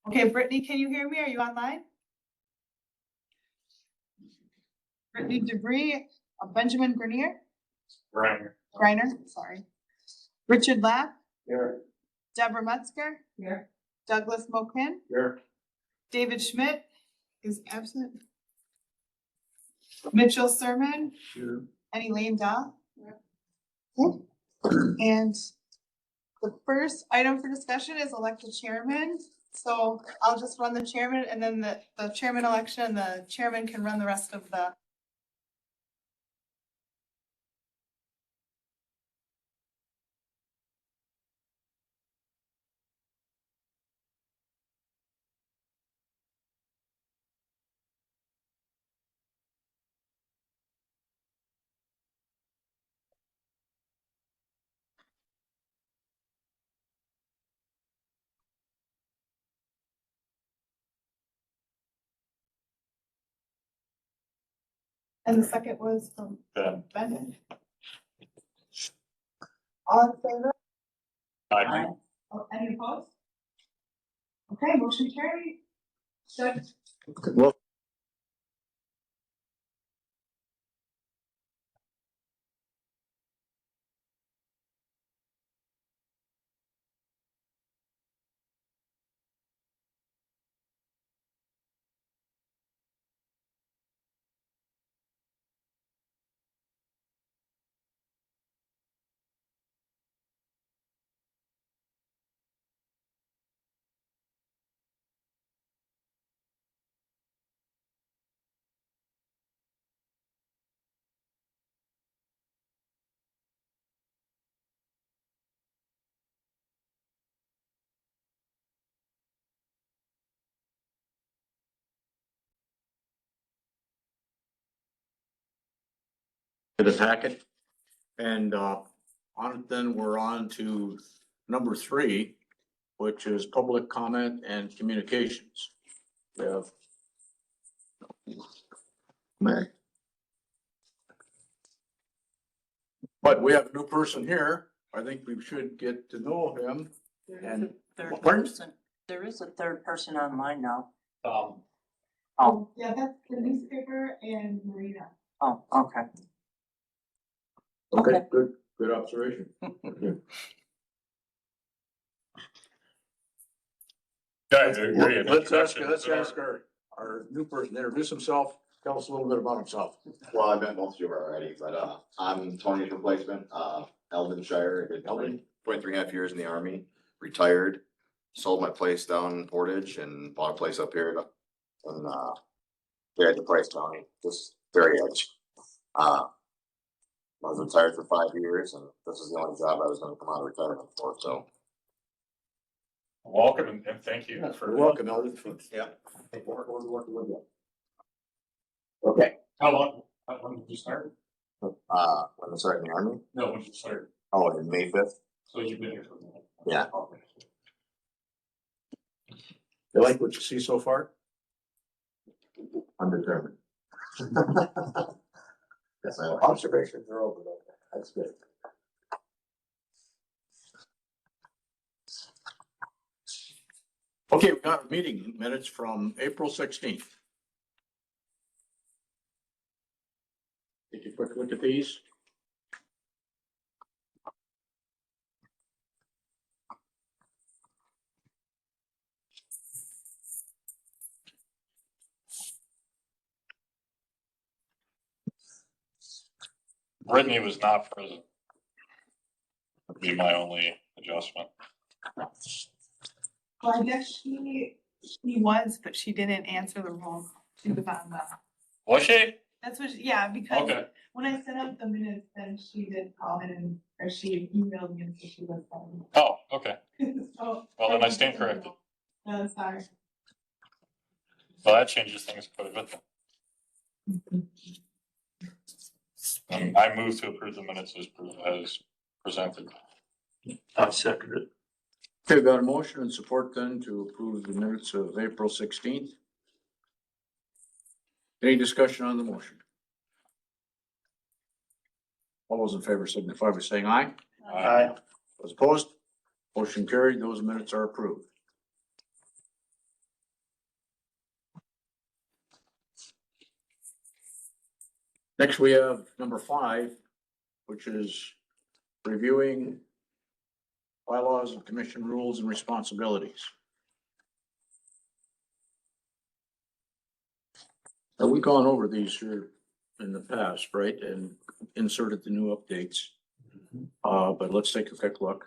Okay, Brittany, can you hear me? Are you online? Brittany Debris, Benjamin Grenier, Griner, sorry. Richard Lapp, Here. Deborah Metzger, Here. Douglas Moquin, Here. David Schmidt is absent. Mitchell Sermon, Here. and Elaine Dahl. Okay. And the first item for discussion is elected chairman. So I'll just run the chairman and then the chairman election, the chairman can run the rest of the. And the second was from Ben. All in favor? Aye. Oh, any opposed? Okay, motion carried. Doug, Well, the packet, and on it then we're on to number 3, which is public comment and communications. We have Meg. But we have a new person here. I think we should get to know him. And Third pardon? person. There is a third person online now. oh, yeah, that's the newspaper and Marina. Oh, okay. Okay, Okay. good observation. Let's ask our new person to introduce himself. Tell us a little bit about himself. Well, I met most of you already, but I'm Tony's replacement, Eldon Shire, did 23.5 years in the army, retired. Sold my place down in Portage and bought a place up here in yeah, the Price County, just very edge. I was retired for 5 years and this is the only job I was gonna come out of retirement for, so. Welcome and thank you for. You're welcome, Eldon. Yeah. Working with you. Okay. How long did you start? When I started in the army, No, when did you start? oh, in May 5th, So you've been here for a minute. Yeah. Okay. You like what you see so far? undetermined. Yes, I Observations are over. That's good. Okay, we got meeting minutes from April 16th. Take a quick look at these. Brittany was not present. Would be my only adjustment. Well, I guess she was, but she didn't answer the roll. She was on the, Was she? that's what, yeah, because Okay. when I sent out the minutes, then she did call in and, or she emailed me and so she was on. Oh, okay. So. Well, then I stand corrected. No, sorry. Well, that changes things quite a bit. I move to approve the minutes as presented. I second it. Okay, we've got a motion and support then to approve the minutes of April 16th. Any discussion on the motion? All those in favor signify by saying aye. Aye. Those opposed? Motion carried. Those minutes are approved. Next, we have number 5, which is reviewing bylaws and commission rules and responsibilities. Now, we've gone over these here in the past, right, and inserted the new updates. But let's take a quick look.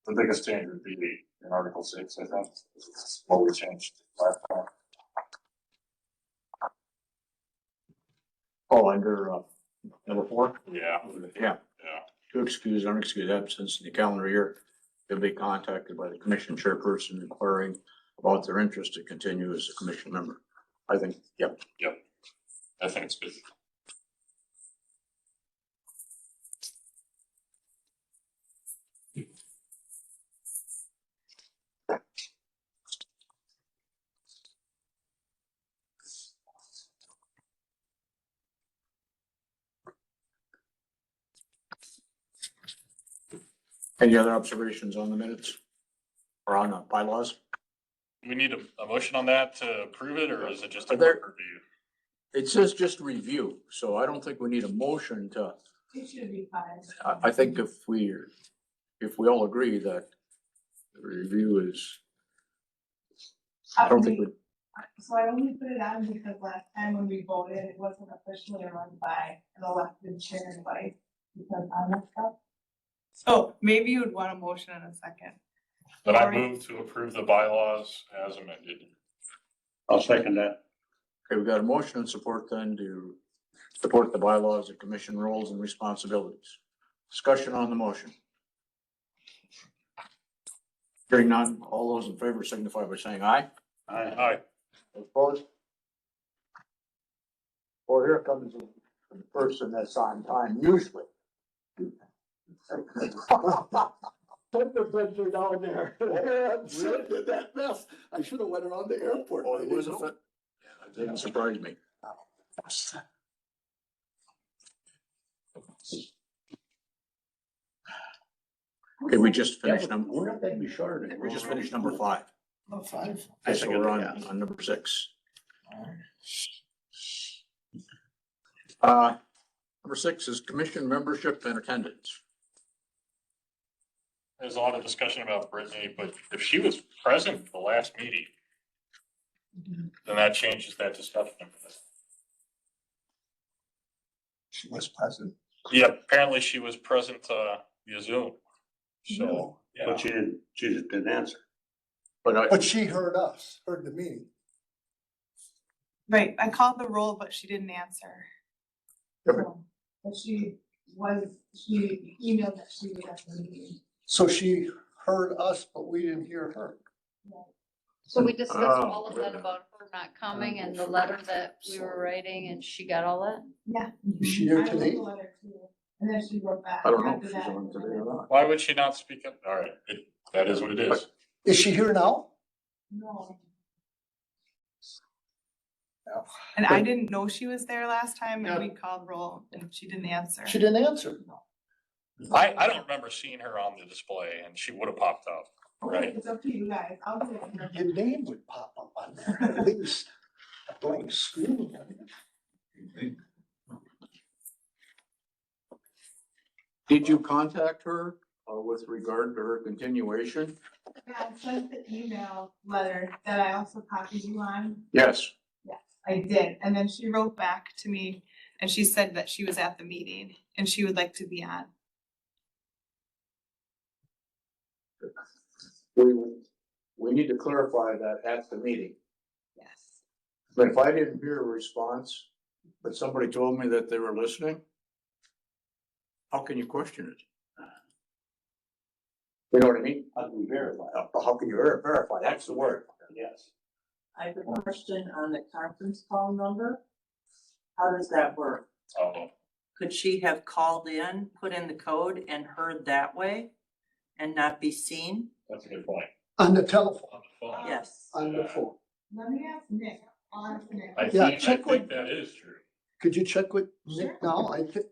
The biggest change would be in Article 6, I think, what we changed last time. Oh, under, number 4? Yeah. Yeah. Yeah. To excuse unexcused absence in the calendar year, they'll be contacted by the commission chairperson inquiring about their interest to continue as a commission member. I think, yep. I think it's good. Any other observations on the minutes? Or on the bylaws? Do we need a motion on that to approve it, or is it just a Are there- quick review? It says just review, so I don't think we need a motion to, It should be fine. I think if we all agree that the review is, I don't think we, So I only put it on because last time when we voted, it wasn't officially run by an elected chair and vice because I messed up. So maybe you would want a motion in a second. Then I Sorry. move to approve the bylaws as amended. I'll second that. okay, we got a motion and support then to support the bylaws and commission roles and responsibilities. Discussion on the motion. Hearing none, all those in favor signify by saying aye. Aye. Opposed? Well, here comes the person that's on time usually. Put the picture down there. Did that mess. I should have went around the airport. Oh, it was a fit. Yeah, that didn't surprise me. Okay, we just finished We're not gonna be short. we just finished number 5. Oh, 5. Okay, so we're on number 6. Number 6 is commission membership and attendance. There's a lot of discussion about Brittany, but if she was present at the last meeting, then that changes that discussion. She was present. Yeah, apparently she was present via Zoom. So, yeah. But she just didn't answer. But But she heard us, heard the meeting. Right, I called the roll, but she didn't answer. Okay. But she emailed that she was at the meeting. So she heard us, but we didn't hear her. So we discussed Oh, all of that about her not coming and the letter that we were writing and she got all that? Yeah. Is she there I wrote today? the letter too, and then she wrote back. I don't know if after she's that. on today or not. Why would she not speak up? All right, that is what it is. Is she here now? No. And I didn't know she was there last time and we called roll and she didn't answer. She didn't answer. I don't remember seeing her on the display and she would have popped up. Okay, it's up to you guys. I'll do it. Your name would pop up on there, at least. Going school. Did you contact her with regard to her continuation? Yeah, I sent the email letter that I also copied you on. Yes. Yes, I did. And then she wrote back to me and she said that she was at the meeting and she would like to be on. We need to clarify that at the meeting. Yes. But if I didn't hear a response, but somebody told me that they were listening, how can you question it? You know what I mean? How do we verify? How can you verify? That's the word. Yes. I have a question on the conference call number. How does that work? Oh, Could she have called in, put in the code and heard that way and not be seen? that's a good point. On the telephone, On the phone. Yes. on the phone. Let me ask Nick, on Nick. I Yeah, think check with- that is true. Could you check with Nick now? I think,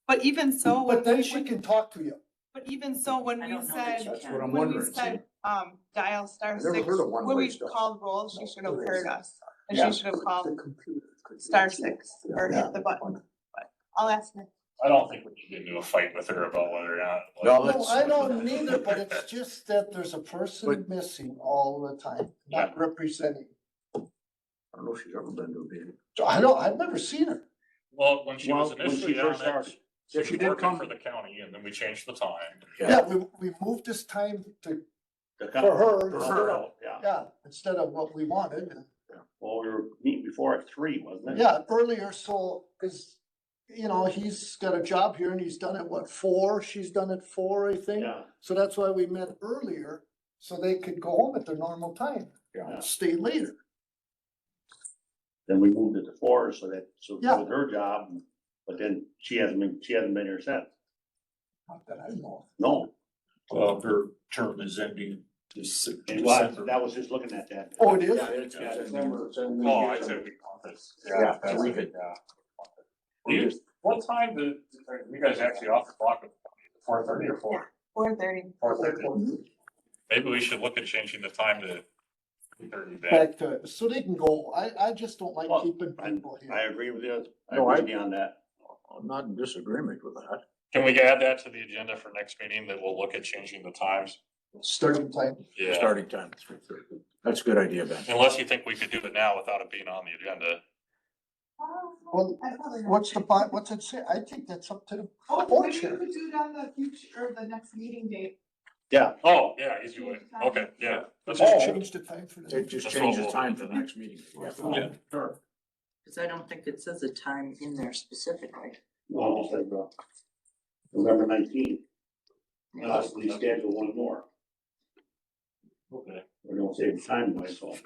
But even so, when but then we- she can talk to you. But even so, when I we don't know that said, you That's can. what I'm when we wondering. said, dial star I've never six, heard of one-way when we stuff. called roll, she should have heard us. And Yeah. she should have The called computer could- star six or Yeah. hit the button. But I'll ask Nick. I don't think we can get into a fight with her about whether or not. No, No, let's- I don't neither, but it's just that there's a person But- missing all the time, not representing. I don't know if she's ever been to a meeting. So I've never seen her. Well, when she was Well, when she initially on first it, started. she Yeah, was she did working come. for the county and then we changed the time. Yeah, we moved this time to, for her, For instead her. of- yeah, instead of what we wanted. Well, we were meeting before at 3, wasn't it? Yeah, earlier, so, cause, you know, he's got a job here and he's done it, what, 4? She's done it 4, I think. Yeah. So that's why we met earlier, so they could go home at their normal time. Yeah. Stay later. Then we moved it to 4, so Yeah. with her job, but then she hasn't been here since. Not that I know. No. Her term is ending this. And that was just looking at that. Oh, it is? Yeah, it's December. Oh, I said we caught this. Yeah, that's leave it, it. yeah. What time do you guys actually off the clock? 4:30 or 4? 4:30. 4:30. Maybe we should look at changing the time to 3:30 then. Back to, so they can go. I just don't like Well, keeping people I here. agree with you. I No, agree with you on that. I'm not in disagreement with that. Can we add that to the agenda for next meeting that we'll look at changing the times? Starting time. Yeah, Starting time is 3:30. That's a good idea, Ben. unless you think we could do it now without it being on the agenda. Well, what's it say? I think that's up to the Oh, board maybe chair. you could do it on the future, or the next meeting date. Yeah. Oh, yeah, easy way. Okay, yeah. Let's Just just change the time for It the. just That's what changes we'll- time for the next meeting. Yeah, sure. Cause I don't think it says a time in there specifically. Almost like November 19th. Possibly schedule one more. Okay. We don't save time myself.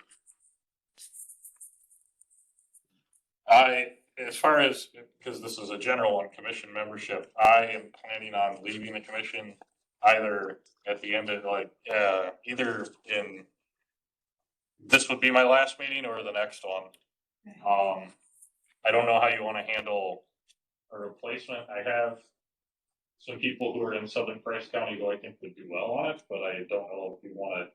As far as, because this is a general on commission membership, I am planning on leaving the commission either at the end of either in, this would be my last meeting or the next one. I don't know how you want to handle a replacement. I have some people who are in Southern Price County who I think would do well on it, but I don't know if you want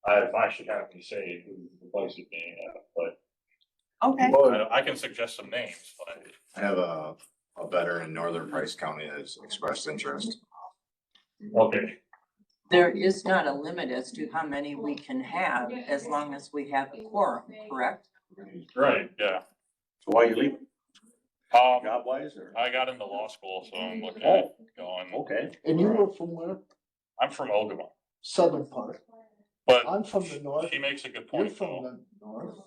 to, if I should have me say who replaces me, but Okay. I can suggest some names, but. I have a veteran in Northern Price County that's expressed interest. Okay, There is not a limit as to how many we can have as long as we have a quorum, correct? right, yeah. So why are you leaving? Job wise or? I got into law school, so I'm looking at going, Okay. And you were from where? I'm from Ogama, Southern part. but I'm from the north. she makes a good You're point from though. the north.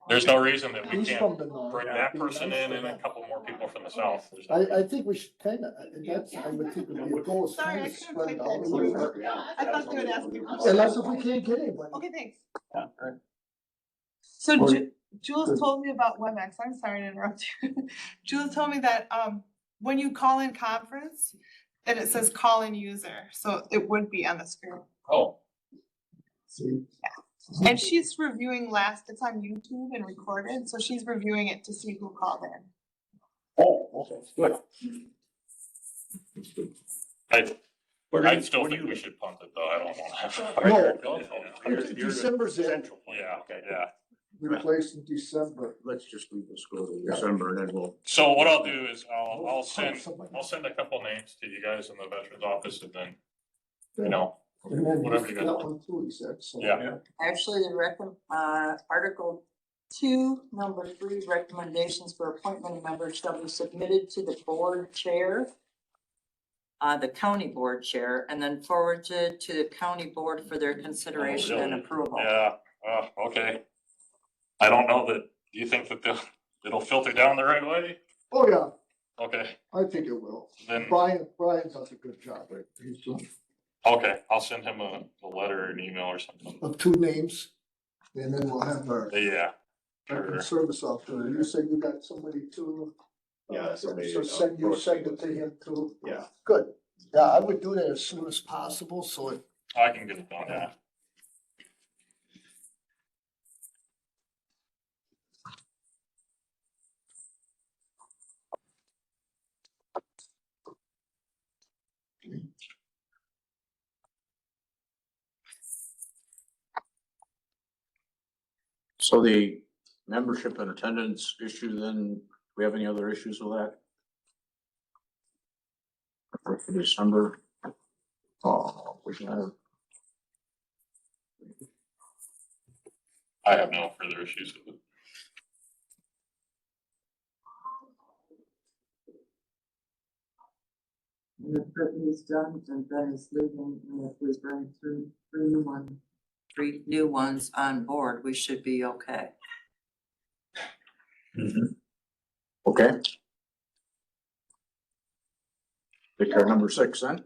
There's no reason that we He's can't from the north. bring that person in and a couple more people from the south. There's no I reason. think we should kinda, that's, I would think would be a goal, is Sorry, kind I of couldn't spread type it that out a through. little bit. I thought you would ask me. Unless if we can't get anybody. Okay, thanks. Yeah. So Or- Jules told me about WebEx. I'm sorry to interrupt you. Jules told me that, when you call in conference, that it says call in user, so it would be on the screen. Oh, See, And she's reviewing it's on YouTube and recorded, so she's reviewing it to see who called in. Oh, okay, good. I still think we should punt it though. I don't want to. No. December's it, Central. Yeah, Okay. yeah. replaced in December. Let's just leave this go to December and then we'll. So what I'll do is I'll Somebody. send a couple names to you guys in the veterans office and then, you know, And then whatever you that got. one too, he said, so. Yeah. Actually, Article 2, number 3, recommendations for appointment of members shall be submitted to the board chair, the county board chair, and then forwarded to the county board for their consideration and really? approval. Yeah, okay. I don't know that, do you think that it'll filter down the right way? Oh, yeah, Okay, I think it will. then, Brian does a good job, right? He's doing, okay, I'll send him a letter or an email or something. of 2 names, and then we'll have our, Yeah, Sure. Service officer, you said you got somebody too? Yeah, somebody, So send approached me it to him too? Yeah. Good. Yeah, I would do that as soon as possible, so it. I can get it done, yeah. So the membership and attendance issue, then, do we have any other issues with that? For December? Oh, we can have. I have no further issues with it. And if Brittany's done, and Ben is leaving, and if we bring three new ones on board, we should be okay. Okay. Take care of number 6 then.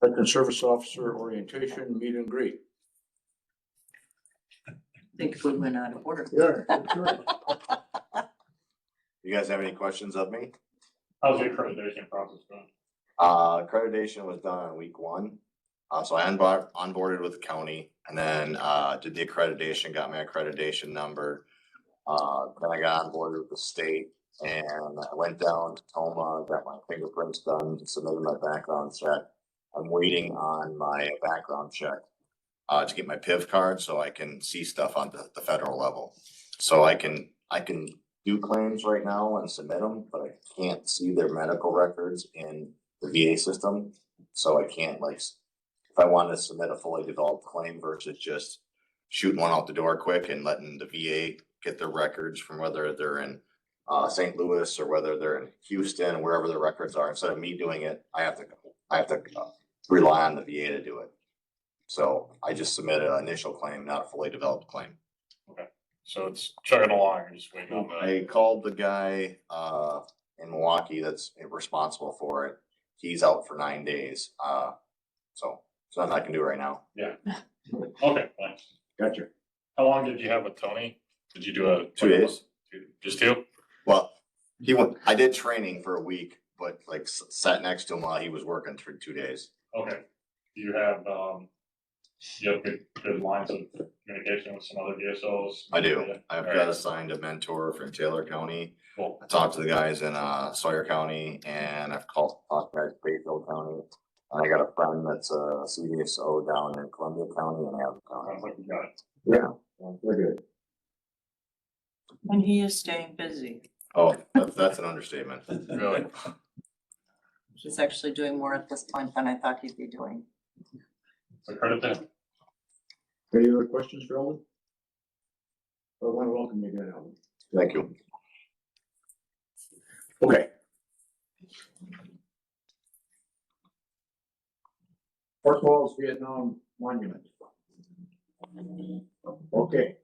Veteran Service Officer Orientation Meet and Greet. I think we went out of order. Yeah. You guys have any questions of me? How's the accreditation process going? Accreditation was done on week 1. So I onboarded with the county and then, did the accreditation, got my accreditation number. Then I got on board with the state and I went down to Tacoma, got my fingerprints done, submitted my background check. I'm waiting on my background check, to get my PIV card so I can see stuff on the federal level. So I can do claims right now and submit them, but I can't see their medical records in the VA system. So I can't if I wanted to submit a fully developed claim versus just shooting one out the door quick and letting the VA get their records from whether they're in St. Louis or whether they're in Houston, wherever the records are, instead of me doing it, I have to rely on the VA to do it. So I just submitted an initial claim, not a fully developed claim. So it's chugging along, you're just waiting on the, I called the guy in Milwaukee that's responsible for it. He's out for 9 days. So nothing I can do right now. okay, thanks. Gotcha. How long did you have with Tony? Did you do 2 days. Just 2? Well, I did training for a week, but sat next to him while he was working for 2 days. Okay. Do you have good lines of communication with some other DSOs? I do. I've All got right. assigned a mentor from Taylor County. Cool. I talked to the guys in Sawyer County and I've talked to guys in Bayfield County. And I got a friend that's a CDSO down in Columbia County and Adams County. Sounds like you got it. Yeah, they're good. And he is staying busy. Oh, that's an understatement. Really? He's actually doing more at this point than I thought he'd be doing. So credit to him. Any other questions for Eldon? I want to welcome you again, Eldon. Thank you. Okay. Fort Walls Vietnam Monument. Okay.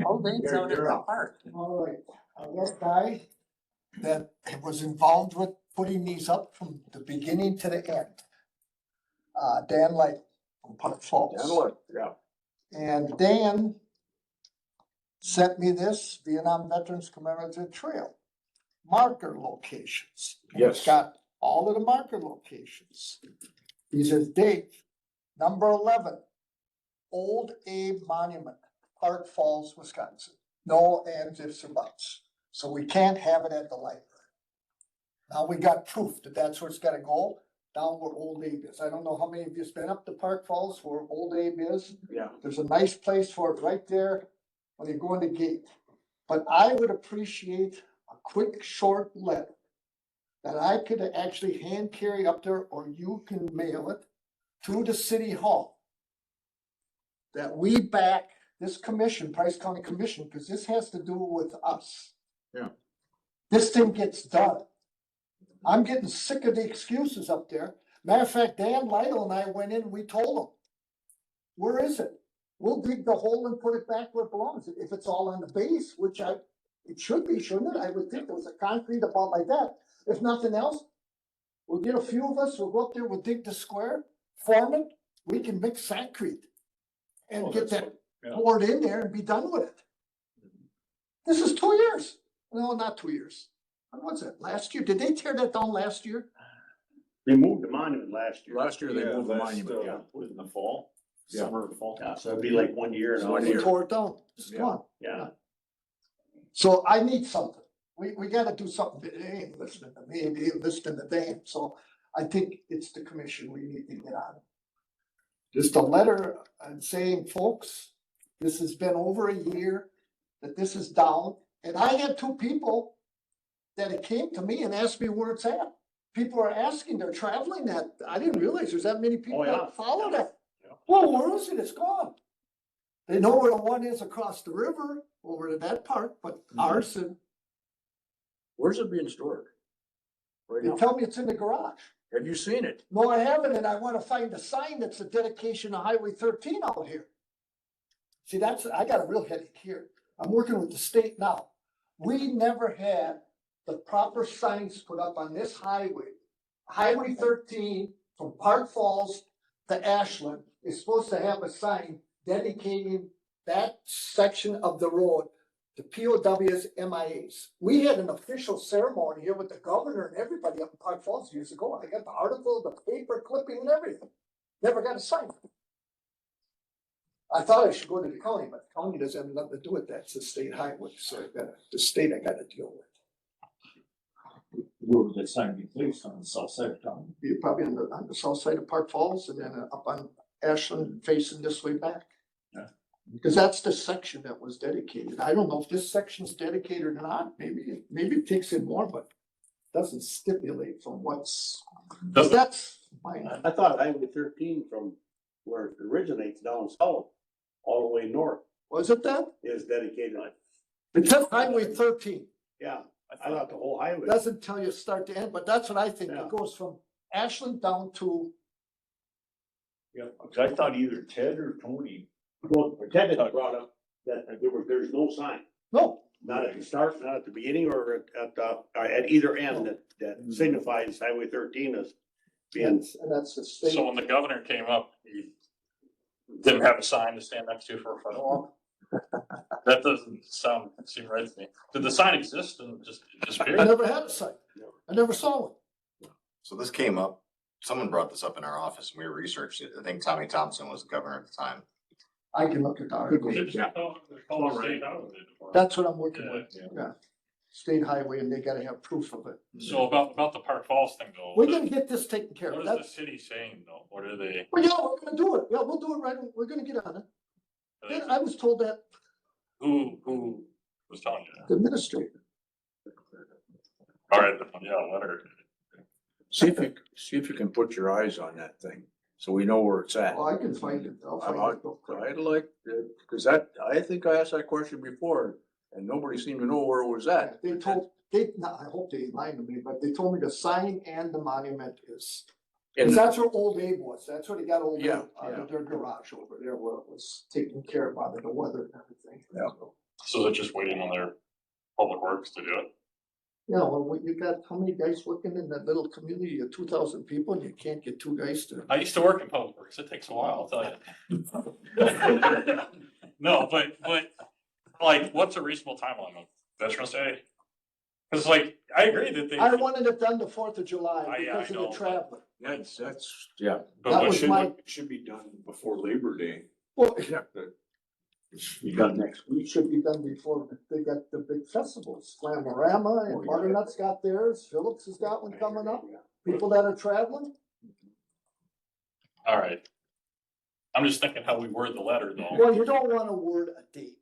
Oh, they out at the park. All right, that guy that was involved with putting these up from the beginning to the end. Dan Light from Park Falls. Yeah. And Dan sent me this Vietnam Veterans Commemorative Trail marker locations. And It's Yes. got all of the marker locations. He says, Dave, number 11, Old Abe Monument, Park Falls, Wisconsin. No ands, ifs, or buts. So we can't have it at the library. Now we got proof that that's where it's gotta go, down where Old Abe is. I don't know how many of you've been up to Park Falls where Old Abe is. Yeah. There's a nice place for it right there when you go in the gate. But I would appreciate a quick, short letter that I could actually hand carry up there, or you can mail it to the city hall. That we back this commission, Price County Commission, because this has to do with us. Yeah. This thing gets done. I'm getting sick of the excuses up there. Matter of fact, Dan Lytle and I went in, we told him, where is it? We'll dig the hole and put it back where it belongs. If it's all on the base, which it should be, shouldn't it? I would think there was a concrete about like that. If nothing else, we'll get a few of us, we'll go up there, we'll dig the square, form it, we can mix concrete. and get that yeah. board in there and be done with it. This is 2 years. No, not 2 years. When was it? Last year? Did they tear that down last year? They moved the monument last year. Last year they moved the monument, yeah. Was in the fall, Yeah. summer, fall. Yeah, so it'd be like 1 year So now. One they year. tore it down. It's Yeah. gone. Yeah. So I need something. We gotta do something. They ain't listening to me, they ain't listening to them. So I think it's the commission we need to get on. Just a letter and saying, folks, this has been over a year that this is down. And I had 2 people that it came to me and asked me where it's at. People are asking, they're traveling that. I didn't realize there's that many people Oh, yeah. that follow that. Yeah. Well, where is it? It's gone. They know where the one is across the river over to that park, but ours, and Where's it being stored? Right they now. tell me it's in the garage. Have you seen it? No, I haven't, and I wanna find a sign that's a dedication to Highway 13 out here. See, I got a real headache here. I'm working with the state now. We never had the proper signs put up on this highway. Highway 13 from Park Falls to Ashland is supposed to have a sign dedicating that section of the road to POWs, MIAs. We had an official ceremony here with the governor and everybody up in Park Falls years ago. I got the article, the paper clipping and everything. Never got a sign. I thought I should go to the county, but the county doesn't have nothing to do with that. It's a state highway, so the state I gotta deal with. Where would that sign be placed, on the south side of town? Be probably on the south side of Park Falls and then up on Ashland facing this way back. Yeah. Because that's the section that was dedicated. I don't know if this section's dedicated or not. Maybe it takes in more, but doesn't stipulate from what's, but that's my, I thought Highway 13 from where it originates down south, all the way north was it that? is dedicated. It says Highway 13. Yeah, I thought the whole highway. Doesn't tell you start to end, but that's what I think. Yeah. It goes from Ashland down to, Yeah, cause I thought either Ted or Tony. Well, Ted had brought up that there's no sign, no, not at the start, not at the beginning or at either end that signifies Highway 13 as being. and that's the state. So when the governor came up, he didn't have a sign to stand next to for a photo op. That doesn't seem right to me. Did the sign exist and just I disappear? never had a sign. I never saw one. So this came up, someone brought this up in our office and we researched it. I think Tommy Thompson was the governor at the time. I can look at the article. That's what I'm working with, yeah. State highway and they gotta have proof of it. So about the Park Falls thing though. We're gonna get this taken care What of. is the That's, city saying though? What are they? well, yeah, we're gonna do it. Yeah, we'll do it right. We're gonna get on it. And I was told that Who was telling you that? the administrator. All right, yeah, letter. See if you can put your eyes on that thing, so we know where it's at. Oh, I can find it. I'll find it. I'd like, cause I think I asked that question before and nobody seemed to know where it was at. They told, no, I hope they lied to me, but they told me the sign and the monument is, cause And that's where Old Abe was. That's where they got Old Abe, Yeah, out yeah. of their garage over there where it was taken care of by the weather and everything. Yeah. So they're just waiting on their public works to do it. Yeah, well, you got how many guys working in that little community of 2,000 people and you can't get 2 guys to. I used to work in public works. It takes a while, I'll tell you. No, but like, what's a reasonable timeline of Veterans Day? Cause like, I agree that they. I wanted it done the 4th of July I because of know, the but- traveling. that's, yeah. But that what was should, my- It should be done before Labor Day. Well, It should be done next week. we should be done before they got the big festivals. Slamorama and Butternut's got theirs. Phillips has got one coming up. People that are traveling. all right. I'm just thinking how we word the letter though. Well, you don't want to word a date.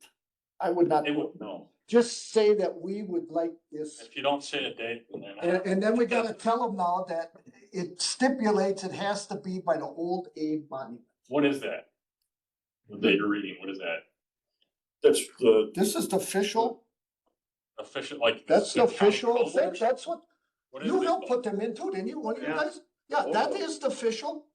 I would not. They would know. Just say that we would like this. If you don't say a date, then they're not. And then we gotta tell them now that it stipulates it has to be by the Old Abe monument. What is that? The date you're reading, what is that? That's the, This is the official, Official, like. that's the county official code or thing. something? That's what, What is you it? helped put them into it, didn't you? One of you Yeah. guys? Yeah, that is the official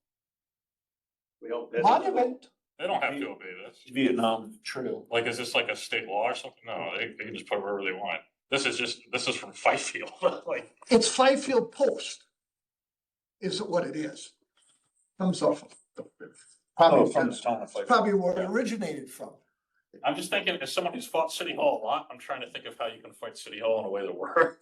We hope that's- monument. They don't have to obey this. Vietnam Trail. Like, is this like a state law or something? No, they can just put it wherever they want. This is from Fifield, like, It's Fifield Post. Is what it is. Comes off of Probably from from, the town of Fife. probably where it originated from. I'm just thinking, as someone who's fought City Hall a lot, I'm trying to think of how you can fight City Hall in a way that works.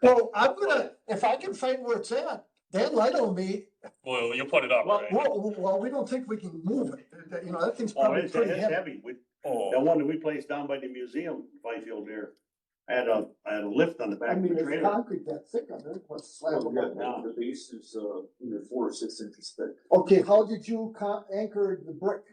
Well, I'm gonna, if I can find where it's at, Dan Lytle and me, Well, you'll put it up, right? well, we don't think we can move it. You know, that thing's Oh, probably it's pretty heavy. heavy. The Oh, one that we placed down by the museum, Fifield there, I had a lift on the I back of mean, the it's trailer. concrete that thick on it, what's slab about that? The base is, 4 or 6 inches thick. Okay, how did you anchor the brick?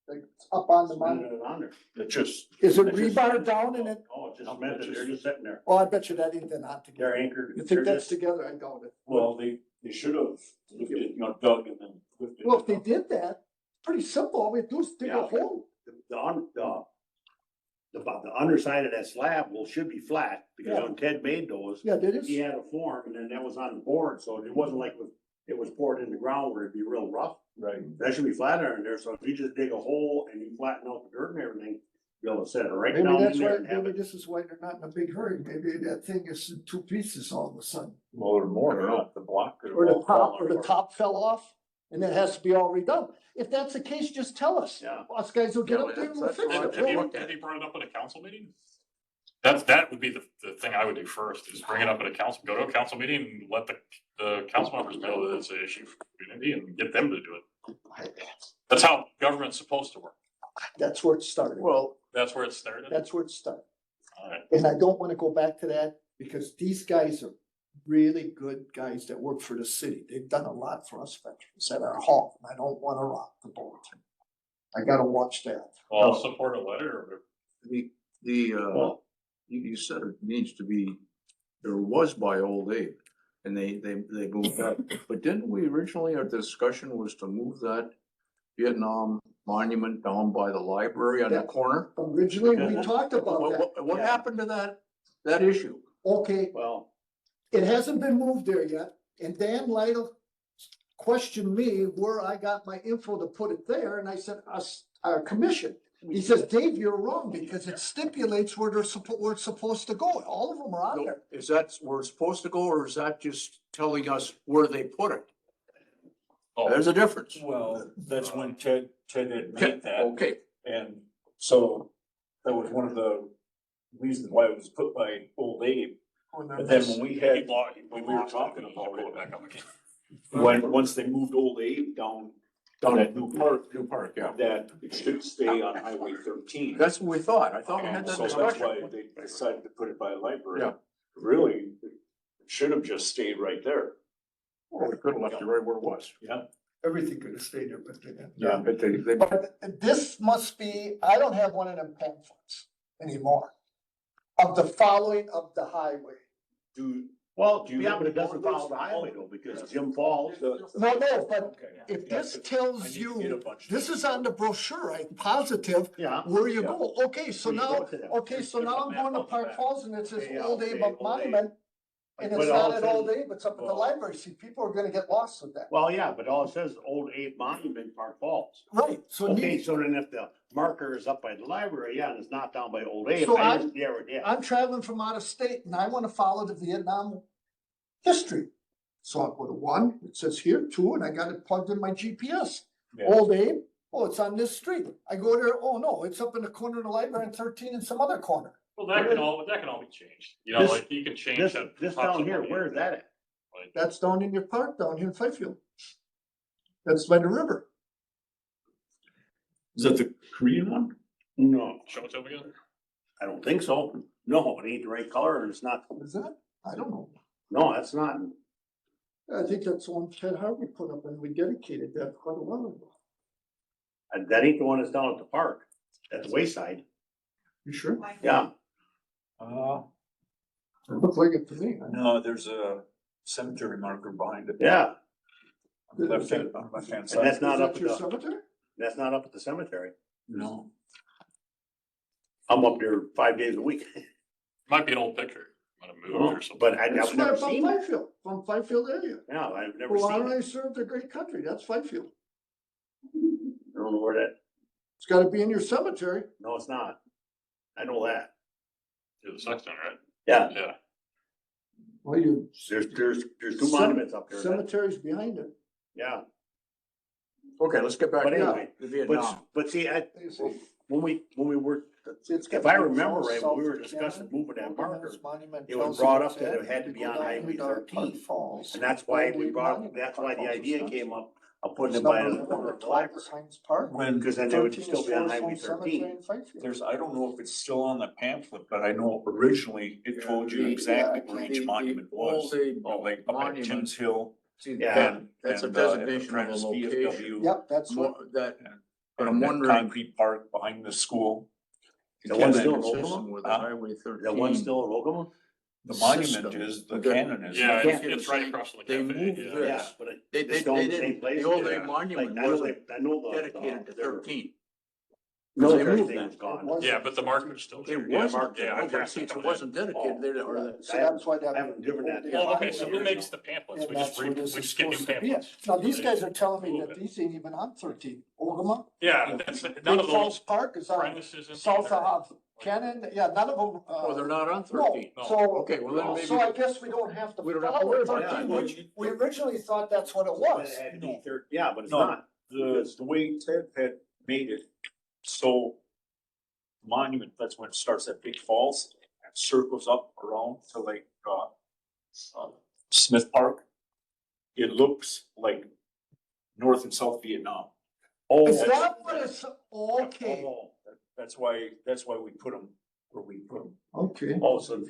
Like, up on the Running monument? it on there. It just, Is it It's just- rebar down in it? Oh, it just meant that they're just sitting there. Oh, I bet you that ain't that hot together. They're anchored. You They're think that's just- together? I doubt it. Well, they should have lifted, dug and then lifted. Well, if they did that, pretty simple. All we do is dig a Yeah. hole. The underside of that slab should be flat, because Yeah. when Ted made those, Yeah, that is. he had a form, and then that was on the board, so it wasn't like it was poured in the ground where it'd be real rough. Right. That should be flat iron there, so if you just dig a hole and you flatten out the dirt and everything, you'll be able to set it right Maybe down that's in why, there and have maybe it. this is why they're not in a big hurry. Maybe that thing is in two pieces all of a sudden. Well, or more, they're not, the block. Or the top fell off and it has to be all redone. If that's the case, just tell us. Yeah. Us guys will get Yeah, up there and we'll that's fix what have it. I- you, have you brought it up at a council meeting? That would be the thing I would do first, is bring it up at a council, go to a council meeting and let the council members know that it's an issue for the community and get them to do it. That's how government's supposed to work. That's where it started. well, That's where it started. That's where it started. Alright. And I don't wanna go back to that because these guys are really good guys that work for the city. They've done a lot for us veterans at our hall. And I don't wanna rock the boat. I gotta watch that. Well, I'll support a letter. you said it needs to be, there was by Old Abe. And they moved that, but didn't we originally, our discussion was to move that Vietnam monument down by the library on the corner? Originally, we talked about that. What happened to that issue? Okay, Well, it hasn't been moved there yet, and Dan Lytle questioned me where I got my info to put it there, and I said, our commission. He says, Dave, you're wrong, because it stipulates where where it's supposed to go. All of them are on there. Is that where it's supposed to go, or is that just telling us where they put it? Oh, There's a difference. Well, that's when Ted had made that, Okay, and so that was one of the reasons why it was put by Old Abe. But then when we had, when we were talking about it, back up again. once they moved Old Abe down at New Park, yeah. that it should stay on Highway 13. That's what we thought. I thought we had And that so that's discussion. why they decided to put it by a library. Yeah. Really, it should have just stayed right there. Well, we could have left it right where it was. Yeah. Everything could have stayed there, but they didn't. Yeah, but they. But this must be, I don't have one of them pamphlets anymore. Of the following of the highway. well, Do you yeah, have but it any doesn't more follow the lists? highway though, because Jim Falls, No, but Okay. if Yeah, this 'cause I tells need to get a you, bunch. this is on the brochure, I'm positive yeah. where you Yeah. go. Okay, so Where you now, go to them. okay, so There's now a I'm map going to on the Park back. Falls and it says Okay, yeah, Old Abe okay, Old Abe. Monument. And But it's all not it at says- Old Abe, it's up at the library. See, people are gonna get lost with that. Well, yeah, but all it says is Old Abe Monument, Park Falls. Right, so Okay, so then if the marker is up by the library, yeah, and it's not down by Old Abe. So Yeah. I'm traveling from out of state and I wanna follow the Vietnam history. So I go to one, it says here, two, and I got it plugged in my GPS. Yeah. Old Abe, oh, it's on this street. I go there, oh no, it's up in the corner of the library and 13 in some other corner. Well, that can all be changed. You know, This- like you can change This, that. this pops down up here, on the where is that at? like- That's down in your park, down here in Fifield. That's by the river. Is that the Korean one? No, Show it to me again. I don't think so. No, it ain't the right color and it's not, Is that? I don't know. no, that's not. I think that's the one Ted Harvey put up and we dedicated that quite a while ago. That ain't the one that's down at the park, at the wayside. You sure? Yeah, It looked like it to me. No, there's a cemetery marker behind it. yeah. On the left hand And side. that's Is not up that at your the, cemetery? that's not up at the cemetery. No. I'm up there 5 days a week. Might be an old picture. Might have moved or something. But I've It's never from seen it. Fifield, from Fifield area. Yeah, I've never Well, seen I it. served a great country. That's Fifield. I don't know where that, It's gotta be in your cemetery. no, it's not. I know that. To the sexton, right? Yeah, Yeah. Well, your there's two monuments up there. that- cemetery's behind it. Yeah, Okay, let's get back But to anyway, to Vietnam. but see, when we were, It's if I remember right, when we were discussing moving that marker, it was brought up that it had to be on Highway 13. And that's why we brought, that's why the idea came up of putting it by the corner of the library. When, Because then they would still be on Highway 13. there's, I don't know if it's still on the pamphlet, but I know originally it told you exactly where each monument was. Like up at Tim's Hill. See, Yeah. that's a and, designation of a Apprentice location. VFW, Yep, that's what, More, that, and- but I'm and that wondering. Concrete park behind the school. The one Is that still in consistent Oklahoma? with the Huh? Highway 13? That one still in Oklahoma? The monument System. is, the Okay. cannon is. Yeah, can't it's right across from the They cafe. moved yeah. this. Yeah, but They it's still in the didn't, same place. the old Yeah. Abe monument Like, I know wasn't I know dedicated to their 13. military They moved thing that. was gone. was- Yeah, but the marker's still there. It Yeah, wasn't, mark- yeah, I've okay, got see, it it coming wasn't dedicated there, or Yeah, that. so that's why that. I haven't driven that. in. Well, okay, so who makes the pamphlets? And We just that's where this we is just get new supposed to be. pamphlets. Now, these guys are telling me that these ain't even on 13. Ogama, Yeah, that's, none Big of Falls those Park is on premises. in south either. of Cannon, yeah, none of them. Oh, they're not on No, 13? No. so, Okay, well then maybe. so I guess we don't have to. We don't have to follow worry about 13, that. which we originally thought that's what it But was. it had to be yeah, but it's No. not. The way Ted had made it, so monument, that's when it starts at Big Falls, and circles up around to like, Smith Park. It looks like North and South Vietnam. Oh, Is that what it's, okay, That's why we put them where we put them. okay. oh, so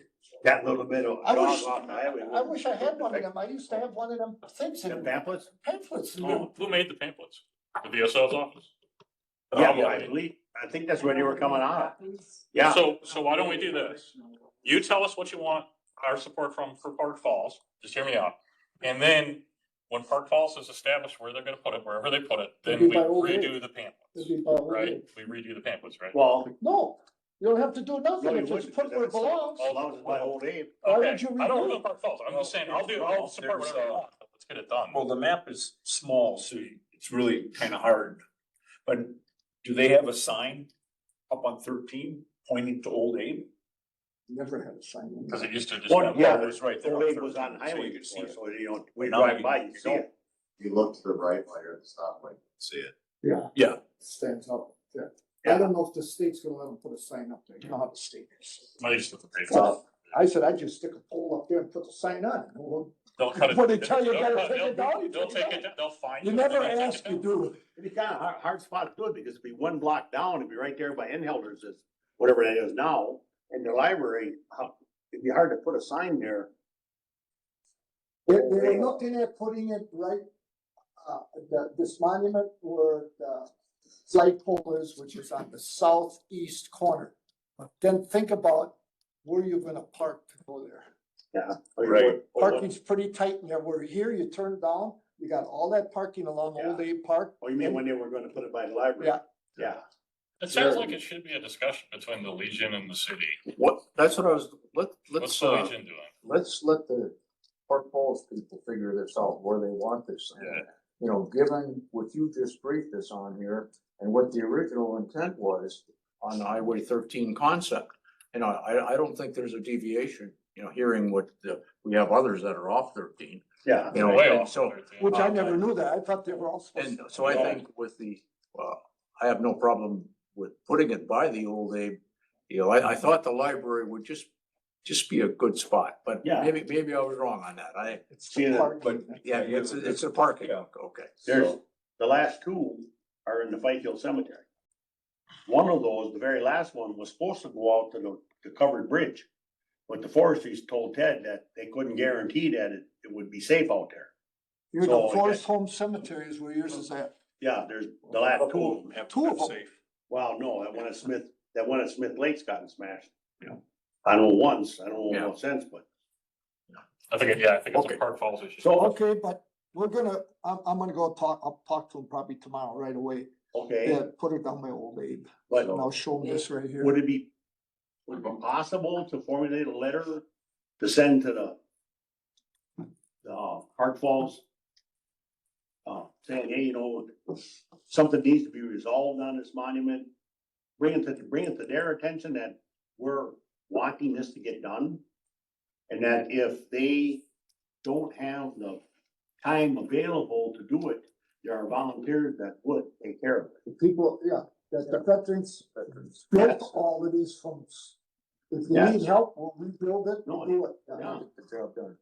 that little bit of. I wish, jog off the highway I wish I had one of them. I used to have one of them things The in pamphlets? pamphlets. Who made the pamphlets? The VSL's office? Yeah, Oh, I believe, I think that's where they were coming out of. Yeah. So why don't we do this? You tell us what you want our support from for Park Falls, just hear me out. And then when Park Falls is established where they're gonna put it, wherever they put it, then It'd we be by Old redo the pamphlets, right? We redo the pamphlets, right? Well, No, you don't have to do no, nothing you if it's wouldn't, put where it belongs. as long as it's by Old Abe. Why Okay, would you I don't redo know it? Park Falls, I'm just saying, I'll support There's, whatever you want, but let's get it done. Well, the map is small, so it's really kind of hard. But do they have a sign up on 13 pointing to Old Abe? Never had a sign. Cause it used to just. Well, yeah, it's right there Old on Abe was 13, on so highway you can see before, it. so you know, we Now drive you- by, you see it. You look to the right while you're at the stoplight, see it. Yeah. Yeah. Stands up, yeah. Yeah. I don't know if the state's gonna let them put a sign up there, you know how the state is. I used to pay for Well, I said I'd just stick a pole up there and put the sign on it. Well, They'll cut it. When they tell you they'll gotta cut- take it they'll- down, you They'll take it take it down, they'll find you. You never and they'll take ask, it you down. do. It'd be kind of hard spot to do it because it'd be one block down, it'd be right there by Enhelder's, is whatever that is now. And the library, it'd be hard to put a sign there. They're looking at putting it right, this monument where the flagpole is, which is on the southeast corner. But then think about where you're gonna park to go there. Yeah. Right. Parking's pretty tight in there, where here you turn down, you got all that parking along Old Abe Park. Oh, you mean when they were gonna put it by the library? Yeah. Yeah. It sounds like it should be a discussion between the Legion and the city. What, that's what I was, What's let's, the Legion doing? let's let the Park Falls people figure this out, where they want this. Yeah. You know, given what you just briefed us on here and what the original intent was on the Highway 13 concept. You know, I don't think there's a deviation, you know, hearing what we have others that are off 13. Yeah. You know, Way and off so, 13. Which I never knew that, I thought they were all supposed and to. so I think with the, I have no problem with putting it by the Old Abe. You know, I thought the library would just be a good spot, but Yeah. maybe I was wrong on that. It's See, the parking. but- Yeah, it's a parking, Yeah. okay. There's, the last two are in the Fight Hill Cemetery. One of those, the very last one, was supposed to go out to the covered bridge. But the forestries told Ted that they couldn't guarantee that it would be safe out there. You're the So, Forest Home Cemetery is where yours is at. Yeah, there's the last two of them. Have to Two of be them. safe. Well, no, that one at Smith Lake's gotten smashed. I know once, I don't know what sense, but. I think it's a Okay. Park Falls issue. So, Okay, but we're gonna, I'm gonna go I'll talk to him probably tomorrow right away. okay, Yeah, put it on my Old Abe, but and I'll show him this right here. would it be possible to formulate a letter to send to the Park Falls? Saying, hey, you know, something needs to be resolved on this monument. Bring it to their attention that we're wanting this to get done. And that if they don't have the time available to do it, there are volunteers that would take care of it. The people, yeah, that the veterans built all of these homes. If you Yes. need help, we'll rebuild it, No, we'll do it. yeah. Get the job done.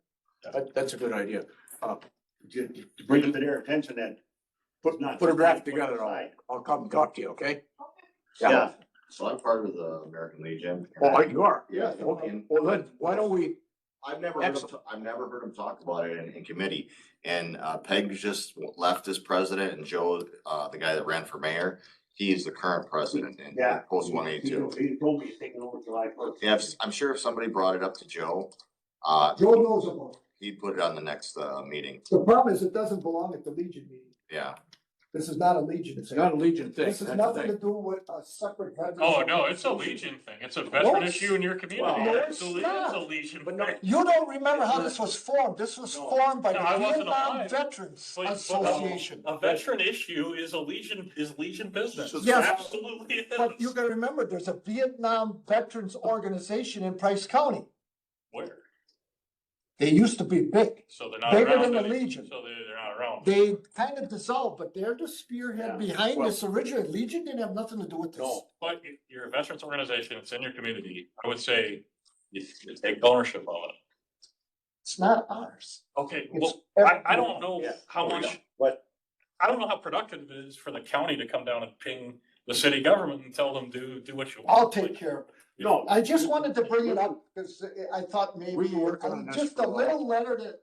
That's a good idea. To bring it to their attention that. Put a draft together. I'll come talk to you, okay? Yeah, So I'm part of the American Legion. Oh, you are? Yeah. And Well, then, why don't we, I've never heard him talk about it in committee. And Peg just left as president, and Joe, the guy that ran for mayor, he's the current president in yeah. Post one eighty-two. He told me he's taking over July 1st. Yeah, I'm sure if somebody brought it up to Joe, Joe knows about he'd put it on the next meeting. it. The problem is it doesn't belong at the Legion meeting. Yeah. This is not a Legion it's thing. not a Legion thing. This has that's the nothing to thing. do with a separate. veterans Oh, no, it's a organization. Legion thing. It's a veteran No, issue in your community. well, no, it's Absolutely, it's a not. Legion But no- thing. You don't remember how this was formed. This was No. formed by No, the I wasn't Vietnam alive. Veterans But- Association. A veteran issue is Legion business. Yes. Absolutely is. But you gotta remember, there's a Vietnam Veterans Organization in Price County. Where? They used to be big. So they're not Bigger around. than the any- Legion. So they're not around. They kind of dissolved, but they're the spearhead Yeah. behind Well- this original. Legion didn't have nothing to do with this. No. But if you're a veterans organization, it's in your community, I would say you take ownership of it. It's not ours. Okay, It's well, I don't know Yeah. how much, But I don't know how productive it is for the county to come down and ping the city government and tell them do what you want. I'll take care of it. no, I just wanted to bring it up because I thought maybe, We've been working on this just for a a while. little letter that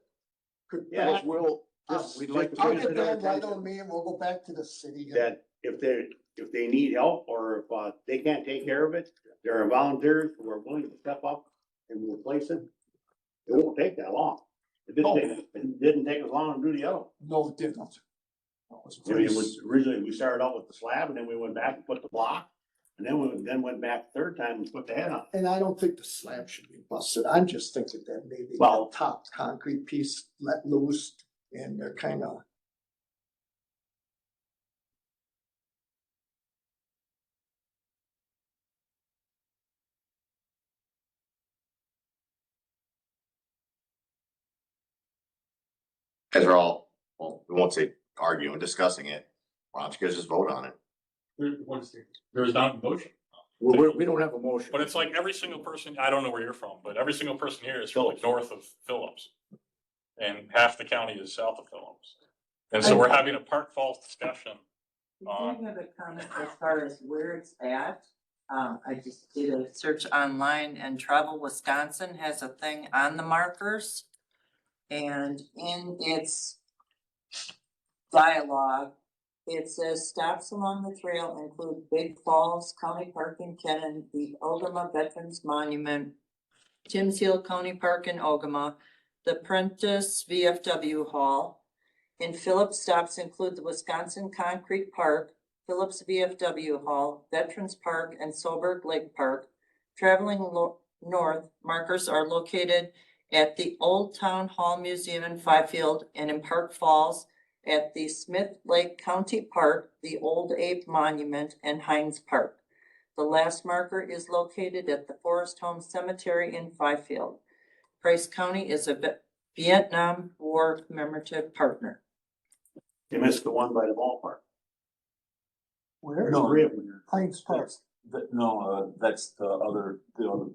could. Yeah, back We'll, us. we'd like to. I'll bring get it to their Dan right attention. on me and we'll go back to the city. that if they need help or if they can't take care of it, there are volunteers who are willing to step up and replace it. It won't take that long. It didn't take as long to do the other. No, it didn't. No, it was I mean, it pretty- was originally, we started out with the slab and then we went back and put the block. And then we went back third time and put the head on. And I don't think the slab should be busted. I'm just thinking that maybe Well- the top concrete piece let loose and they're kind of. Guys are all, well, we won't say arguing, discussing it. Why don't you guys just vote on it? There's not a motion. We don't have a motion. But it's like every single person, I don't know where you're from, but every single person here is from like north of Phillips. And half the county is south of Phillips. And so we're having a Park Falls discussion. I do have a comment as far as where it's at. I just did a search online and Travel Wisconsin has a thing on the markers. And in its dialogue, it says stops along the trail include Big Falls County Park in Kennon, the Ogama Veterans Monument, Timms Hill County Park in Ogama, the Prentice VFW Hall. In Phillips, stops include the Wisconsin Concrete Park, Phillips VFW Hall, Veterans Park, and Soberg Lake Park. Traveling north, markers are located at the Old Town Hall Museum in Fifield and in Park Falls, at the Smith Lake County Park, the Old Abe Monument, and Hines Park. The last marker is located at the Forest Home Cemetery in Fifield. Price County is a Vietnam War commemorative partner. They missed the one by the ballpark. Where? No, three of them. Heinz Park. No, that's the other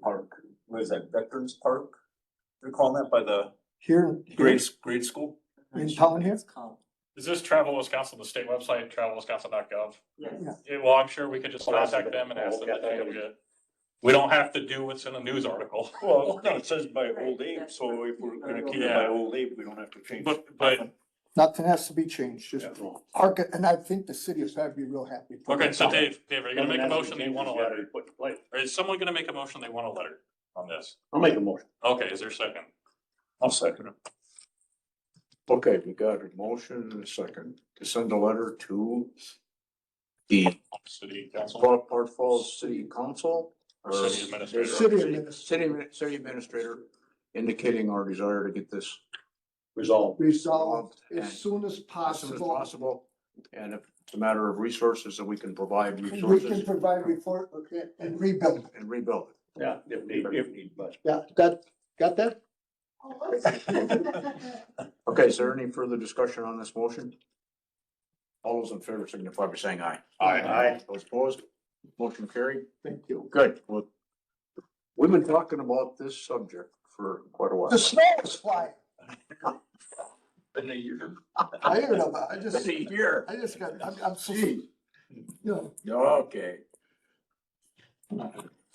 park. What is that, Veterans Park? They're calling that by the Here, grade school? in town here? It's called. Is this Travel Wisconsin, the state website, travelwisconsin.gov? Yes. Yeah, well, I'm sure we could just contact them and ask them to change it. We don't have to do what's in a news article. Well, no, it says by Old Abe, so if we're gonna keep it by Old Abe, we don't have to change. But, Nothing has to be changed, just Yeah. park it, and I think the city of Fairview be real happy. okay, so Dave, are you gonna make a Nothing has to motion that you change, want a you gotta letter? put in place. Or is someone gonna make a motion they want a letter on this? I'll make a motion. Okay, is there a second? I'll second it. Okay, we got a motion and a second to send a letter to the City council? Park Falls City Council. Or city administrator. City administrator indicating our desire to get this Resolve. Resolved And as soon as as soon as possible. possible. And if it's a matter of resources, that we can provide We can resources provide report, and rebuild. and rebuild it. Yeah, if need, but. Yeah, got that? Okay, is there any further discussion on this motion? All those in favor signify by saying aye. Aye. Those opposed, motion carried. Thank you. Good. Well, we've been talking about this subject for quite a while. The snow is flying. Been a year. I heard about it. Been a year. I just got, I'm so, Gee. you know, Okay.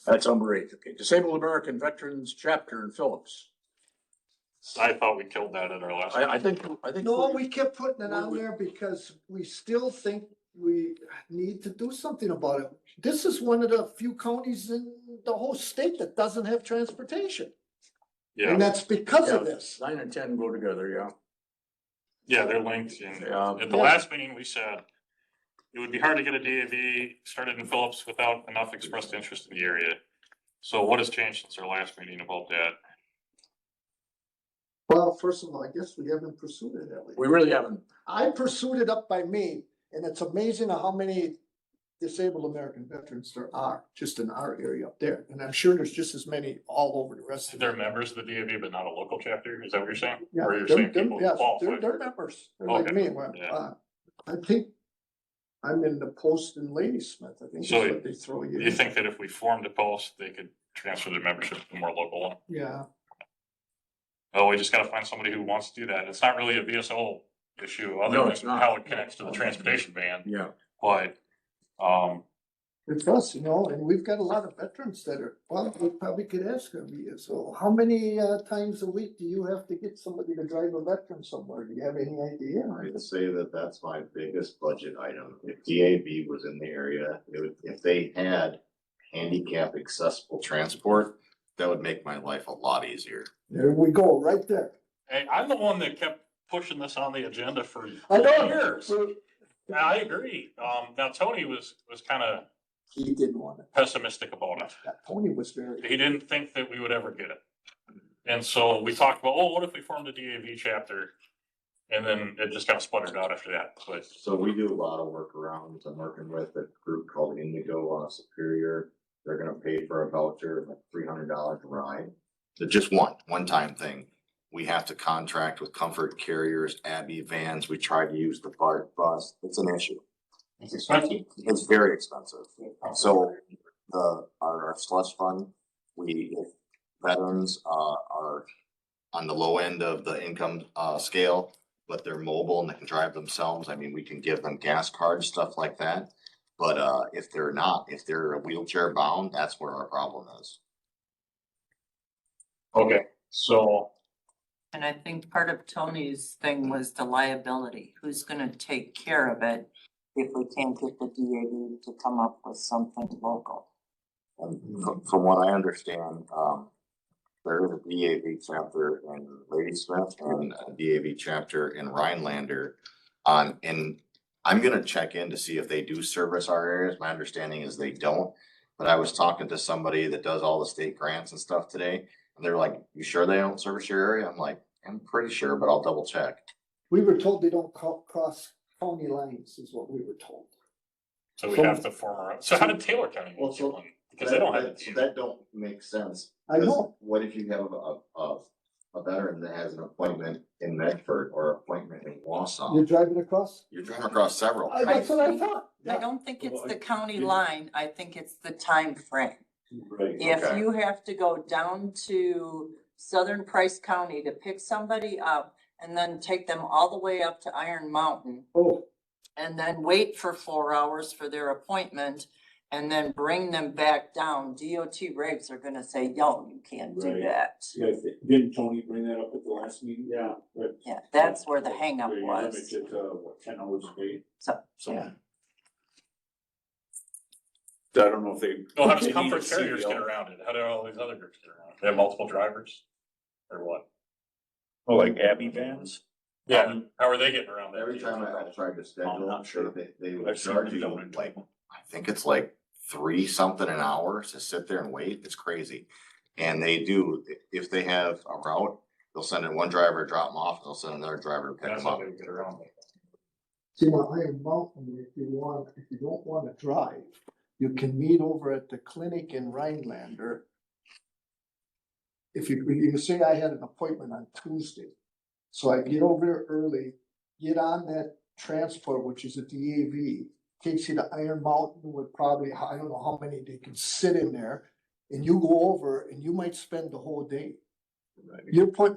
That's number 8. Okay, Disabled American Veterans Chapter in Phillips. I thought we killed that at our last. I think. no, we kept putting it on there because we still think we need to do something about it. This is one of the few counties in the whole state that doesn't have transportation. Yeah, And that's because of this. 9 and 10 go together, yeah. yeah, they're linked. And Yeah. at the last meeting, we said it would be hard to get a DAV started in Phillips without enough expressed interest in the area. So what has changed since our last meeting about that? Well, first of all, I guess we haven't pursued it, have we? We really haven't. I pursued it up by me, and it's amazing how many disabled American veterans there are just in our area up there. And I'm sure there's just as many all over the rest of They're the. members of the DAV, but not a local chapter? Is that what you're saying? Yeah, Or you're saying they're- people who yes, qualify? they're members. They're like Okay, me. Well, yeah. I think I'm in the post in Ladysmith. I think So that's what they throw you. Do you think that if we formed a post, they could transfer their membership to a more local one? Yeah. Oh, we just gotta find somebody who wants to do that. It's not really a VSO issue, No, other it's than not. how it connects to the transportation ban, Yeah. but, It's us, you know, and we've got a lot of veterans that are, well, we probably could ask them, so how many times a week do you have to get somebody to drive a veteran somewhere? Do you have any idea? I'd say that that's my biggest budget item. If DAV was in the area, if they had handicap accessible transport, that would make my life a lot easier. There we go, right there. hey, I'm the one that kept pushing this on the agenda for I know. years. Yeah, I agree. Now Tony was kinda He didn't want it. pessimistic about it. Yeah, Tony was very. He didn't think that we would ever get it. And so we talked about, oh, what if we formed a DAV chapter? And then it just kind of sputtered out after that, but So we do a lot of workarounds. I'm working with a group called Indigo on Superior. They're gonna pay for a voucher, like $300 a ride. So just one-time thing. We have to contract with Comfort Carriers, Abbey Vans. We try to use the BART bus. It's an issue. it's expensive. It's very expensive. So our slush fund, if veterans, are on the low end of the income, scale, but they're mobile and they can drive themselves. I mean, we can give them gas cards, stuff like that. But, if they're not, if they're wheelchair bound, that's where our problem is. Okay, so And I think part of Tony's thing was the liability. Who's gonna take care of it if we can't get the DAV to come up with something local? And from what I understand, there is a DAV chapter in Ladysmith and a DAV chapter in Rhinelander. And I'm gonna check in to see if they do service our areas. My understanding is they don't. But I was talking to somebody that does all the state grants and stuff today, and they're like, you sure they don't service your area? I'm like, I'm pretty sure, but I'll double check. We were told they don't cross county lines is what we were told. we have to form our own. So how did Taylor County Well, get one? Because they don't have it. That don't make sense. I know. What if you have a veteran that has an appointment in Medford or appointment in Wausau? You're driving across? You're driving across several. That's what I thought. I don't think it's the county line. I think it's the time frame. Right. If Okay. you have to go down to Southern Price County to pick somebody up and then take them all the way up to Iron Mountain Oh, and then wait for 4 hours for their appointment and then bring them back down, DOT regs are gonna say, yo, you can't do Right. that. Yeah, didn't Tony bring that up at the last meeting? Yeah. Right. Yeah, that's where the hang up Where you was. limit it to, what, 10 hours a day? So, So. yeah. I don't know if they. Well, how does they need Comfort a Carriers get CDL. around it? How do all these other groups get around it? They have multiple drivers? Or what? Oh, like Abbey vans? Yeah, how are they getting around that? Every time I tried to schedule, I'm not sure. they would I've seen charge them you down in like, I think it's like 3 something an hour to sit there and wait. It's crazy. And they do, if they have a route, they'll send in one driver to drop them off, and they'll send another driver to pick That's them how up. they would get around it. see, now Iron Mountain, if you don't wanna drive, you can meet over at the clinic in Rhinelander. If you say I had an appointment on Tuesday, so I get over there early, get on that transport, which is a DAV, takes you to Iron Mountain with probably, I don't know how many they can sit in there. And you go over and you might spend the whole day.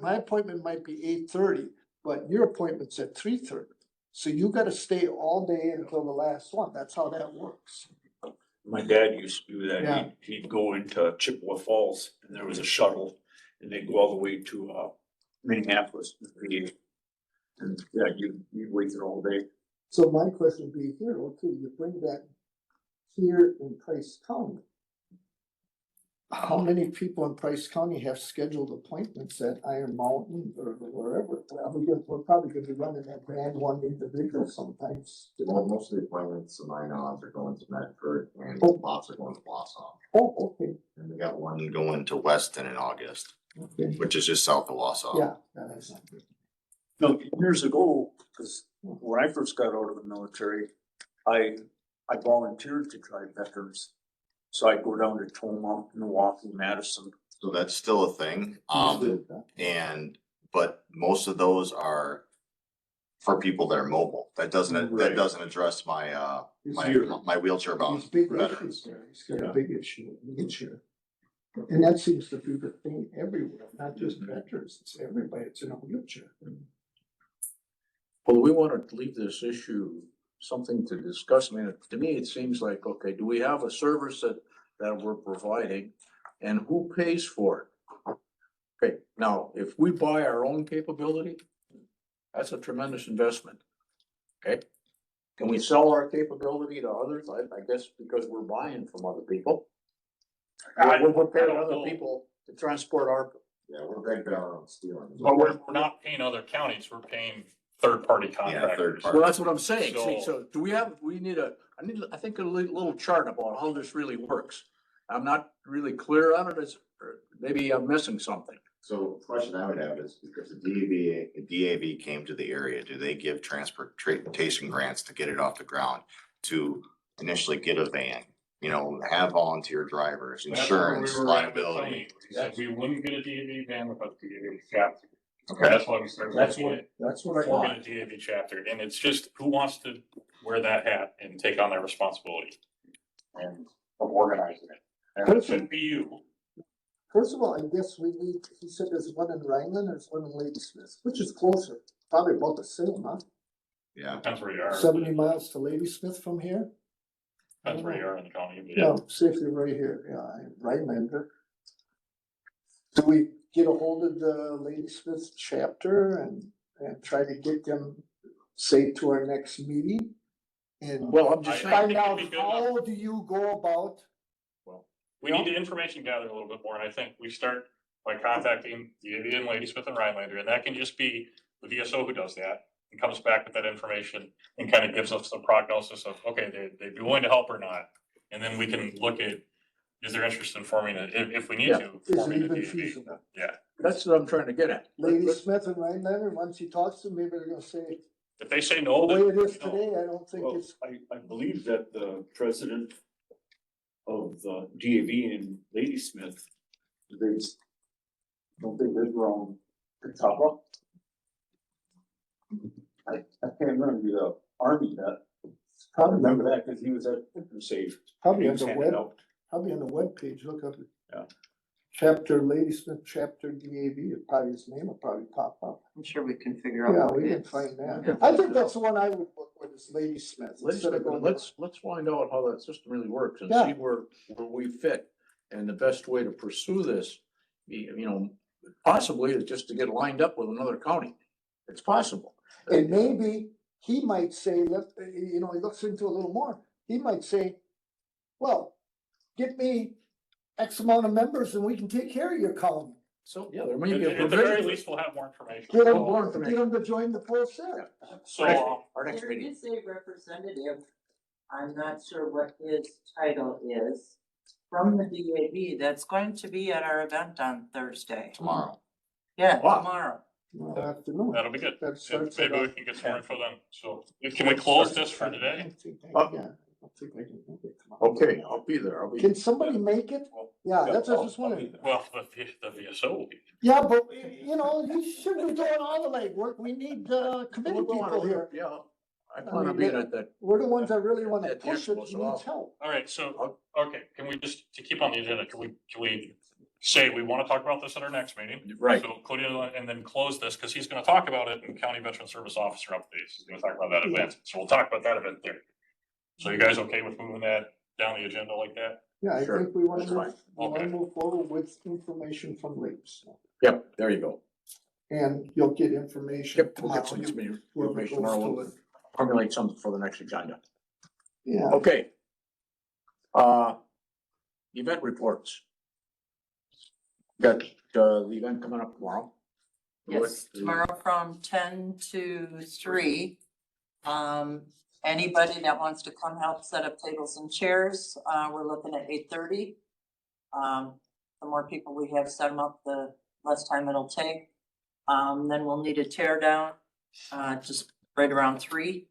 My appointment might be 8:30, but your appointment's at 3:30. So you gotta stay all day until the last one. That's how that works. My dad used to do that. Yeah. He'd go into Chippewa Falls and there was a shuttle and they'd go all the way to, Minneapolis. And yeah, you'd wait there all day. So my question would be here, okay, you bring that here in Price County. How many people in Price County have scheduled appointments at Iron Mountain or wherever? We're probably gonna be running that brand one individual sometimes. Well, most of the appointments of mine are going to Medford and Oh. lots are going to Wausau. Oh, okay, And we got one going to Weston in August, okay, which is just south of Wausau. yeah, that's not good. No, years ago, cause when I first got out of the military, I volunteered to drive veterans. So I'd go down to Toma, Milwaukee, Madison. So that's still a thing. But most of those are for people that are mobile. That Right. doesn't address my, Here. my wheelchair bound He's big veterans. issues there, he's got a big issue, And that seems to be the thing everywhere, not just veterans, it's everybody, it's in a wheelchair. Well, we want to leave this issue something to discuss. I mean, to me, it seems like, okay, do we have a service that we're providing and who pays for it? Okay, now, if we buy our own capability, that's a tremendous investment. Okay? Can we sell our capability to others? I guess because we're buying from other people. We're paying other people to transport our. Yeah, we're right there on stealing. But we're not paying other counties, we're paying third-party contractors. third-party. Well, that's what I'm saying. See, So- so do I think a little chart about how this really works. I'm not really clear on it, or maybe I'm missing something. So the question I would have is, because the DAV came to the area, do they give transportation grants to get it off the ground? To initially get a van, have volunteer drivers, That's where we insurance, were at with liability? Tony. We said we wouldn't get a DAV van without the DAV chapter. Okay. That's why we started looking at That's what I forming got. a DAV chapter, and it's just who wants to wear that hat and take on that responsibility and of organizing it. And it shouldn't be you. First of all, I guess he said there's one in Rhineland, there's one in Ladysmith, which is closer, probably about the same, huh? Yeah, Depends where you are. 70 miles to Ladysmith from here? Depends where you are in the county. But Yeah, safely right here, yeah, Rhinelander. Do we get a hold of the Ladysmith chapter and try to get them, say, to our next meeting? And Well, I'm just I saying, find think it'd out be good how do you go about, we need the information gathered a little bit more, and I think we start by contacting the Indian Ladysmith and Rhinelander, and that can just be the VSO who does that. And comes back with that information and kind of gives us a prognosis of, okay, they'd be willing to help or not. And then we can look at, is there interest in forming it, if we need Yeah. to. is it forming a even DAV. feasible? Yeah, that's what I'm trying to get at. Ladysmith and Rhinelander, once he talks to them, maybe they're gonna say, if they say the no, way then, it is you know, today, I don't think Well, it's, I believe that the president of the DAV in Ladysmith, don't they live around Catawba? I can't remember the army vet. I probably, remember that because he was at InterSafe. probably He on was the handing web, out. probably on the webpage, look up. Yeah. Chapter Ladysmith, chapter DAV, probably his name will probably pop up. I'm sure we can figure out. Yeah, what we it can is. find that. Yeah. I think that's the one I would look with is Ladysmith. instead of going- Let's find out how that system really works and Yeah. see where we fit. And the best way to pursue this, possibly is just to get lined up with another county. It's possible. And maybe he might say, he looks into a little more, he might say, well, get me X amount of members and we can take care of your county. So, yeah, there may at be a at the very provision. least, we'll have more information. Get them, more information. to join the full set. So, Our next There meeting. is a representative, I'm not sure what his title is, from the DAV that's going to be at our event on Thursday. tomorrow. Yeah, Wow. tomorrow. Afternoon. that'll be good. That starts at, Maybe we can get some more info then. So, can we close this for I today? don't think I can make it tomorrow. Okay, I'll be there. Can somebody make it? Yeah, that's what I was just I'll be wondering. there. Well, the VSO will be. Yeah, but you shouldn't be doing all the legwork. We need, committee people here. Yeah, I plan on being at that. We're the ones that really wanna At the push it, expo, so needs I'll- help. All right, so, okay, can we just, to keep on the agenda, can we say we want to talk about this at our next meeting? Right. So Claudia, and then close this, because he's going to talk about it in County Veteran Service Officer updates. He's going to talk about that event. So we'll talk about that event there. So you guys okay with moving that down the agenda like that? Yeah, I Sure, think we wanna that's move, fine. we wanna Okay. move forward with information from Leaps. Yep, there you go. And you'll get information Yep, we'll tomorrow. get some Whoever information goes tomorrow. to We'll it. formulate something for the next agenda. Yeah, Okay. Event reports. Got, the event coming up tomorrow. Yes, tomorrow from 10 to 3. Anybody that wants to come help set up tables and chairs, we're looking at 8:30. The more people we have set them up, the less time it'll take. Then we'll need a tear down, just right around 3.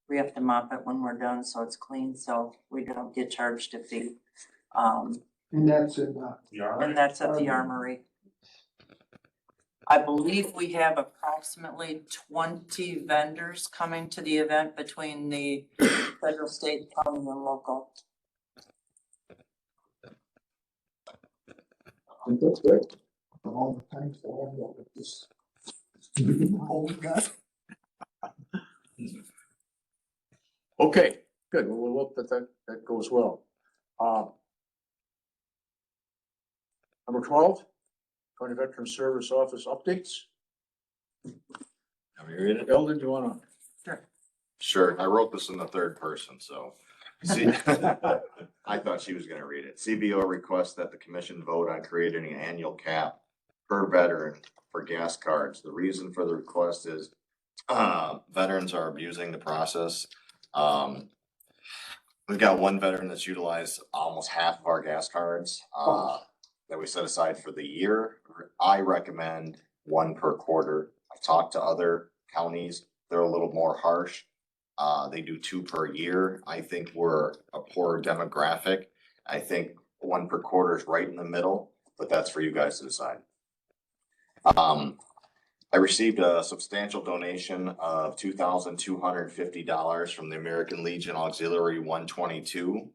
We have to mop it when we're done, so it's clean, so we don't get charged a fee. and that's in, And that's at the Armory. I believe we have approximately 20 vendors coming to the event between the federal, state, county, and local. That's good. all the times that I know that this. Oh, my God. Okay, good. We'll hope that goes well. Number 12, County Veteran Service Office updates. Have you read it? Eldon, do you wanna? Sure, I wrote this in the third person, so. See, I thought she was gonna read it. CBO requests that the commission vote on creating an annual cap per veteran for gas cards. The reason for the request is, veterans are abusing the process. We've got one veteran that's utilized almost half of our gas cards, that we set aside for the year. I recommend one per quarter. I've talked to other counties, they're a little more harsh. They do 2 per year. I think we're a poor demographic. I think one per quarter is right in the middle, but that's for you guys to decide. I received a substantial donation of $2,250 from the American Legion Auxiliary 122.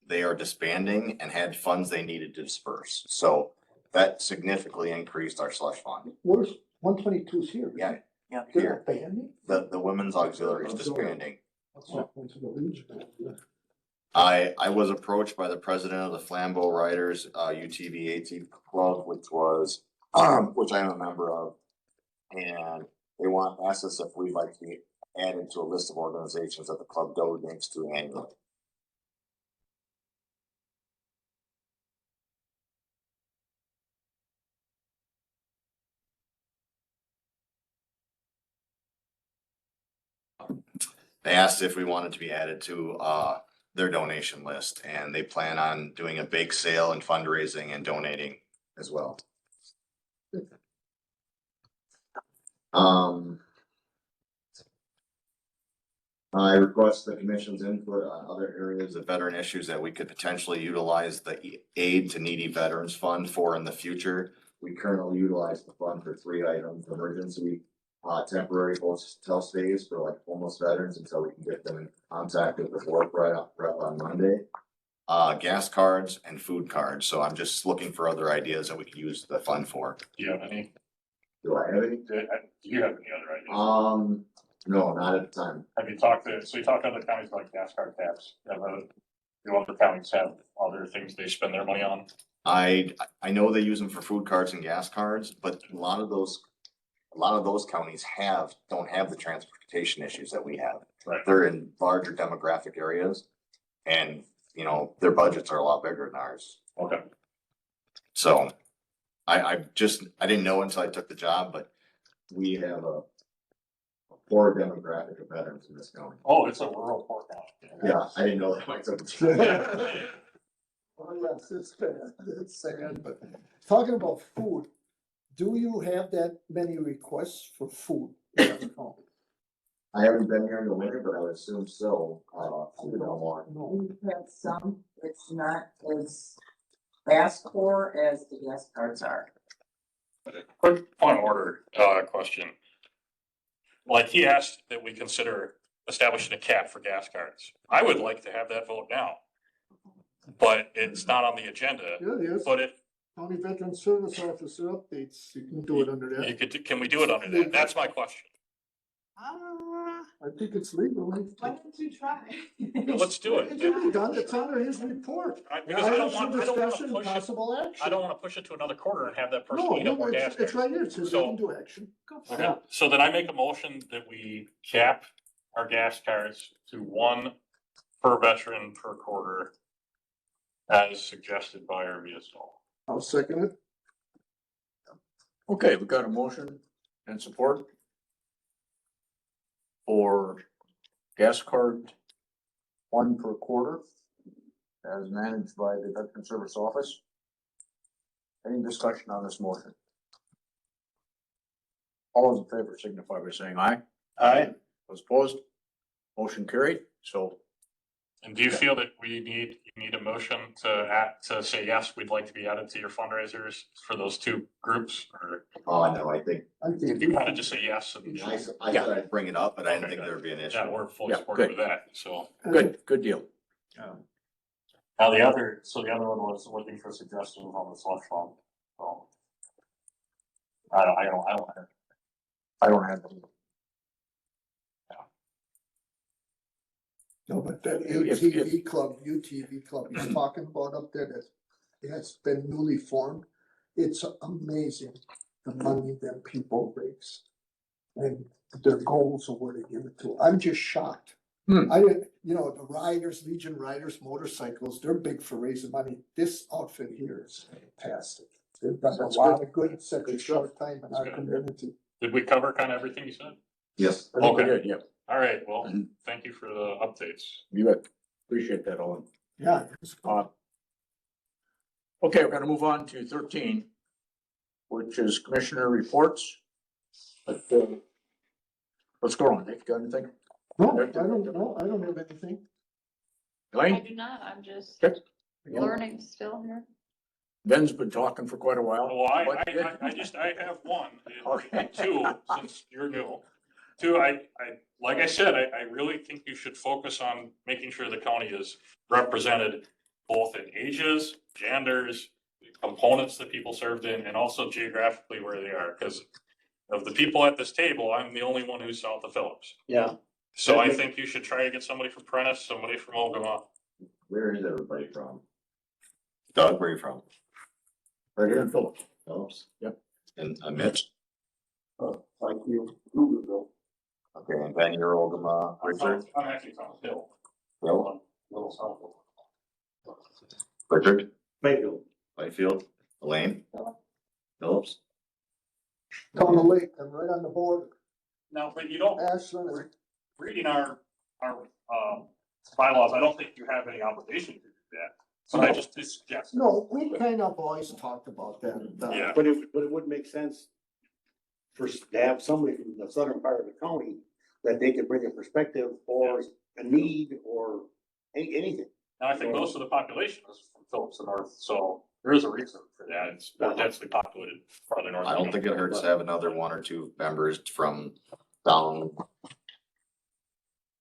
They are disbanding and had funds they needed to disperse. So that significantly increased our slush fund. Where's 122's here? Yeah, Yeah. They're here, not banding? the women's auxiliary is disbanding. What's happening to the Legion? I was approached by the president of the Flambeau Riders, UTV-AT Club, which I am a member of. And they asked us if we'd like to be added to a list of organizations that the club donates to annually. They asked if we wanted to be added to, their donation list, and they plan on doing a bake sale and fundraising and donating as well. I request the commission's input on other areas of veteran issues that we could potentially utilize the Aid to Needy Veterans Fund for in the future. We currently utilize the fund for 3 items: emergency, temporary hotel stays for like homeless veterans until we can get them in contact with the work rep on Monday. Gas cards and food cards. So I'm just looking for other ideas that we could use the fund for. Do you have any, Do I have any? do you have any other ideas? No, not at the time. Have you talked so you talked to other counties like gas card taps? Do other counties have other things they spend their money on? I know they use them for food cards and gas cards, but a lot of those counties don't have the transportation issues that we have. Right. They're in larger demographic areas and, their budgets are a lot bigger than ours. Okay. So I didn't know until I took the job, but we have a poor demographic of veterans in this county. Oh, it's a rural port county. Yeah, I didn't know that when I took the job. Oh, yes, it's sad, it's sad, but talking about food, do you have that many requests for food? I haven't been here in the winter, but I would assume so. More. We have some, it's not as fast core as the gas cards are. Quick point of order, question. like he asked that we consider establishing a cap for gas cards. I would like to have that vote now. But it's not on the agenda, Yeah, it is. but it, County Veteran Service Officer updates, you can do it under you that. could, can we do it under that? That's my question. I think it's legal. Why don't you try? Let's do It it. can be done, it's under his report. Because I don't Items for want, I don't wanna discussion, push it, possible I action. don't wanna push it to another quarter and have that person No, eat up no, more gas. it's cards. right here, it says they can do action. Okay, so then I make a motion that we cap our gas cards to one per veteran per quarter as suggested by our VSO. I'll second it. Okay, we've got a motion and support for gas card one per quarter as managed by the Veteran Service Office. Any discussion on this motion? All those in favor signify by saying aye. Aye. Those opposed? Motion carried, so And do you feel that you need a motion to say, yes, we'd like to be added to your fundraisers for those two groups? Or Oh, no, I think, I think. you kind of just say yes and, I said I'd bring it up, but I didn't think there would be an issue. yeah, we're fully Yeah, supportive good. of that, so. good deal. Now the other one was looking for suggestions on the slush fund, so. I don't have them. No, but that If- UTV club he's talking about up there that it has been newly formed. It's amazing the money that people raise. And their goals of where they give it to. I'm just shocked. I didn't, the riders, Legion Riders, motorcycles, they're big for raising money. This outfit here is fantastic. They've done a That's lot good. of good in such a Good short time in our good. community. Did we cover kind of everything you said? Yes. I think we Okay. did, yeah, All right, well, Mhm. thank you for the updates. you bet. Appreciate that, Owen. Yeah. it's- Okay, we're gonna move on to 13, which is commissioner reports. But, what's going on? Nick, you got anything? No, I don't have anything. I Elaine? do not, I'm just Okay. learning still here. Ben's been talking for quite a while. Well, I have one, Okay. and two, since you're new. Two, like I said, I really think you should focus on making sure the county is represented both in ages, genders, components that people served in, and also geographically where they are, because of the people at this table, I'm the only one who's south of Phillips. Yeah. So I think you should try to get somebody from Prentice, somebody from Ogama. Where is everybody from? Doug, where are you from? Right here in Phillips. Phillips? Yep. And Mitch? Like you, Google. Okay, and Ben, you're Ogama, Richard? I'm actually from Hill. Bill? Little south. Richard? Mayfield. Whitefield? Elaine? Phillips? Down the lake, I'm right on the border. No, but you don't, Ashland is reading our bylaws, I don't think you have any obligation to do that. So I just suggest. No, we kind of always talked about that. Yeah. But it would make sense to have somebody from the southern part of the county that they could bring a perspective or a need or anything. Now, I think most of the population is from Phillips and North, so there is a reason for that. It's more densely populated farther north. I don't think it hurts to have another one or two members from down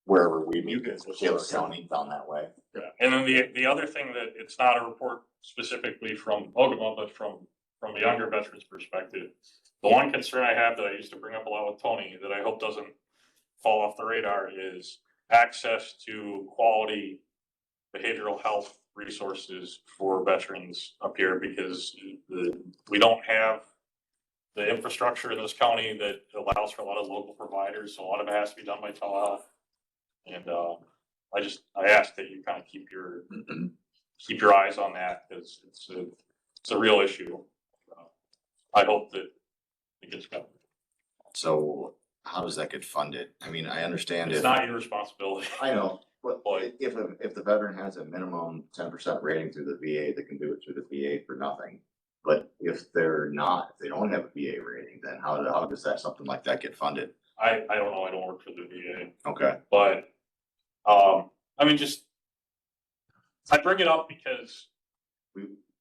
wherever we meet, Taylor County, down that way. Yeah, and then the other thing that it's not a report specifically from Ogama, but from a younger veterans perspective. The one concern I have that I used to bring up a lot with Tony that I hope doesn't fall off the radar is access to quality behavioral health resources for veterans up here, because we don't have the infrastructure in this county that allows for a lot of local providers, so a lot of it has to be done by telehealth. And I ask that you kind of keep your eyes on that, because it's a real issue. I hope that it gets covered. So how does that get funded? I mean, I understand It's if, not your responsibility. I know, but if the veteran has a minimum 10% rating through the VA, they can do it through the VA for nothing. But if they're not, if they don't have a VA rating, then how does that, something like that get funded? I don't know, I don't work for the VA, Okay. but, I mean, I bring it up because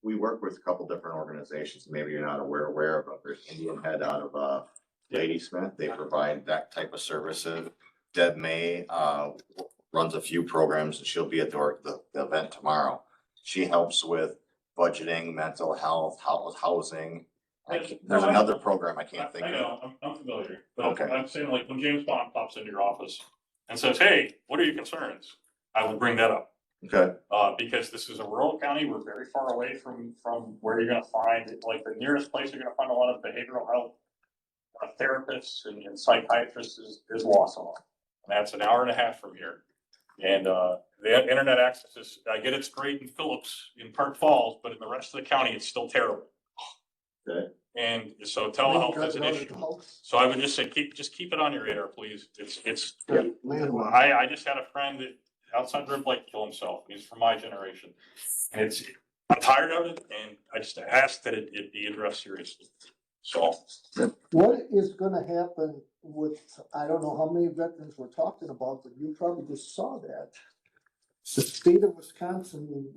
We work with a couple different organizations, maybe you're not aware of, but there's Indian Head out of, Lady Smith. They provide that type of services. Deb May, runs a few programs and she'll be at the event tomorrow. She helps with budgeting, mental health, housing. There's another program I can't think I of. know, I'm familiar, but Okay. I'm saying like when James Bond pops into your office and says, hey, what are your concerns? I would bring that up. Okay, Because this is a rural county, we're very far away from where you're gonna find, like, the nearest place you're gonna find a lot of behavioral health therapists and psychiatrists is Wausau. And that's an hour and a half from here. And, the internet access is, I get it's great in Phillips, in Park Falls, but in the rest of the county, it's still terrible. okay. And so telehealth is an issue. So I would just say, keep it on your radar, please. It's, I just had a friend that outside Red Lake kill himself. He's from my generation. And I'm tired of it and I just ask that it be addressed seriously. So, What is gonna happen with, I don't know how many veterans we're talking about, but you probably just saw that. The state of Wisconsin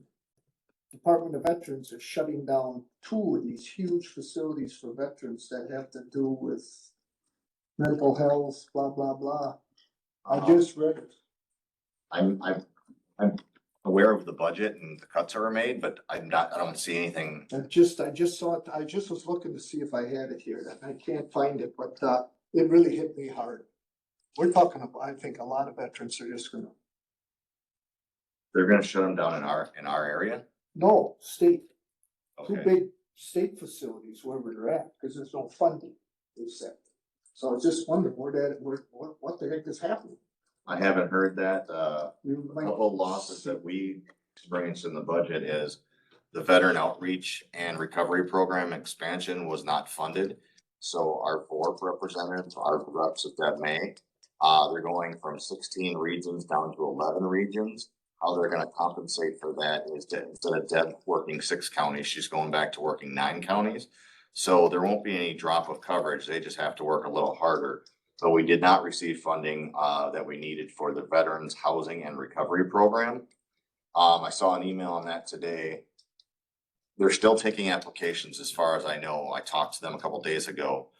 Department of Veterans is shutting down 2 of these huge facilities for veterans that have to do with mental health, blah, blah, blah. I just read it. I'm aware of the budget and the cuts that were made, but I don't see anything. I just saw it, I just was looking to see if I had it here, and I can't find it, but, it really hit me hard. We're talking about, I think a lot of veterans are just gonna, They're gonna shut them down in our area? no, state, 2 Okay, big state facilities where we're at, because there's no funding, they said. So I was just wondering what the heck is happening? I haven't heard that. You might- Couple of losses that we experienced in the budget is the veteran outreach and recovery program expansion was not funded. So our 4 representatives, our reps at that May, they're going from 16 regions down to 11 regions. How they're gonna compensate for that is that instead of Deb working 6 counties, she's going back to working 9 counties. So there won't be any drop of coverage. They just have to work a little harder. So we did not receive funding that we needed for the Veterans Housing and Recovery Program. I saw an email on that today. They're still taking applications as far as I know. I talked to them a couple days ago.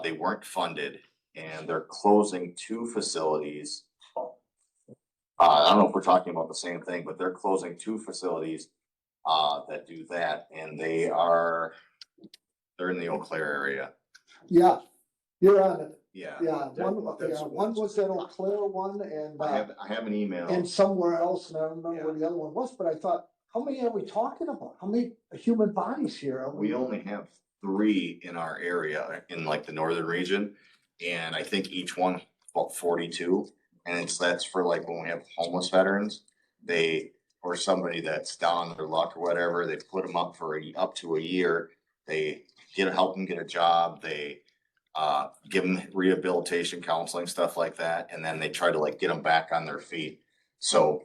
They weren't funded and they're closing 2 facilities. I don't know if we're talking about the same thing, but they're closing 2 facilities that do that and they're in the Eau Claire area. Yeah, you're on it, Yeah. yeah, one was that Eau Claire one and, I have an email. and somewhere else, and I don't remember where the other one was, but I thought, how many are we talking about? How many human bodies here are We only have 3 in our area in like the northern region. And I think each one about 42. And that's for like when we have homeless veterans, or somebody that's down on their luck or whatever, they put them up for up to a year. They help them get a job. They give them rehabilitation counseling, stuff like that. And then they try to like get them back on their feet. So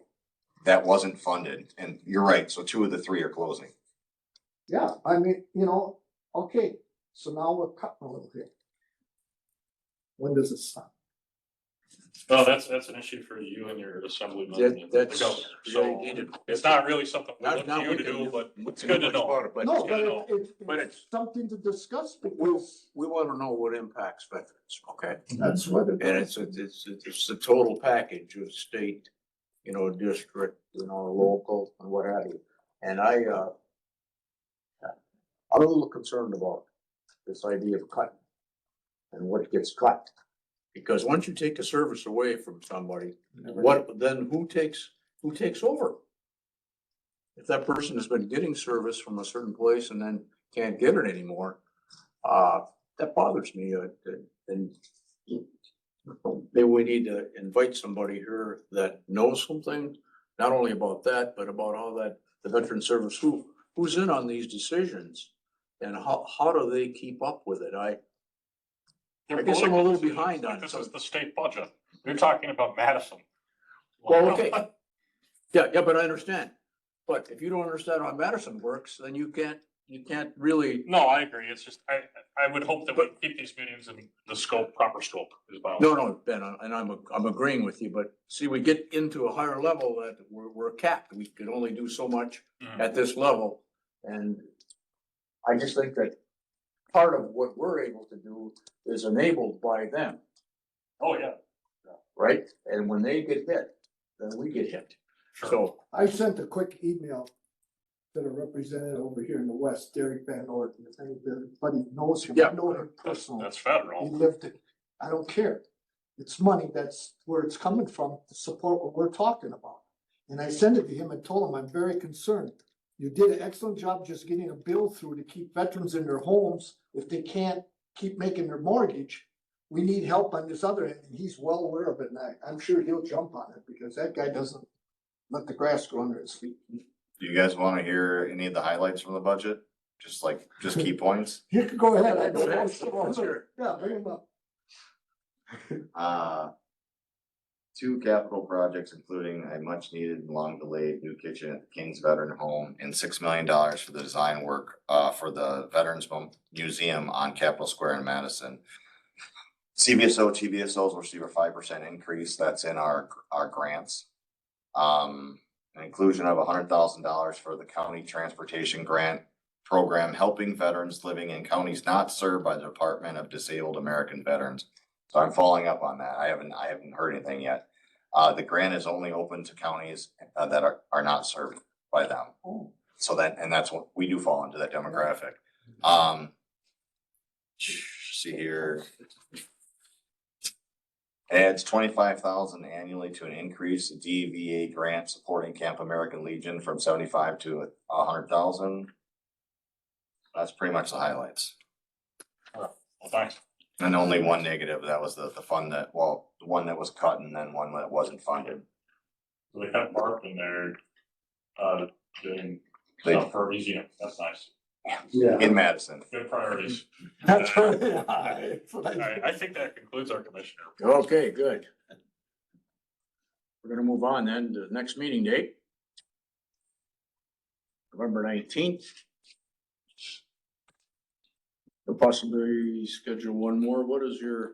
that wasn't funded. And you're right. So 2 of the 3 are closing. Yeah, I mean, okay, so now we're cutting a little bit. When does it stop? well, that's an issue for you and your assemblyman and the That's, governor. yeah, So you need to- it's not really something we look Now to you we to can do, but we it's can good do to much know. about it, but No, good to know. but it's something to discuss we because wanna know what impacts veterans, okay? that's what it And is. it's the total package of state, district, local and what have you. And I'm a little concerned about this idea of cutting and what gets cut. Because once you take a service away from somebody, who takes over? If that person has been getting service from a certain place and then can't get it anymore, that bothers me, and maybe we need to invite somebody here that knows something, not only about that, but about how the veteran service, who's in on these decisions? And how do they keep up with it? I guess I'm a little behind on This some. is the state budget. You're talking about Madison. Well, okay. Yeah, but I understand. But if you don't understand how Madison works, then you can't really. No, I agree. It's just, I would hope that we keep these meetings in the proper scope is my. No, Ben, and I'm agreeing with you, but see, we get into a higher level that we're capped. We could only do so much Mhm. at this level. And I just think that part of what we're able to do is enabled by them, Oh, yeah. right? And when they get hit, then we get hit. So, I sent a quick email to the representative over here in the west, Derek Van Orden, if anybody knows him, Yeah. I know him That's, personally. that's He federal. lived it. I don't care. It's money. That's where it's coming from to support what we're talking about. And I sent it to him and told him, I'm very concerned. You did an excellent job just getting a bill through to keep veterans in their homes if they can't keep making their mortgage. We need help on this other end, and he's well aware of it, and I'm sure he'll jump on it because that guy doesn't let the grass grow under his feet. Do you guys wanna hear any of the highlights from the budget? Just key points? You can go ahead. I Go ahead. don't Let's hear it. Yeah, bring him up. Two capital projects, including a much needed and long delayed new kitchen at the King's Veteran Home and $6 million for the design work, for the Veterans Museum on Capitol Square in Madison. CVSO, TVSOs will receive a 5% increase. That's in our grants. An inclusion of $100,000 for the county transportation grant program, helping veterans living in counties not served by the Department of Disabled American Veterans. So I'm following up on that. I haven't heard anything yet. The grant is only open to counties that are not served by them. So that's what we do fall into that demographic. See here. Adds 25,000 annually to an increase DVA grant supporting Camp American Legion from 75 to 100,000. That's pretty much the highlights. Well, thanks. And only one negative, that was the fund the one that was cut and then one that wasn't funded. So they have Mark in there, doing They- stuff for a museum. That's nice. Yeah. In Madison. Good priorities. That's right. That's what I think that concludes our commissioner. okay, good. We're gonna move on then to the next meeting date. November 19th. We'll possibly schedule one more. What is do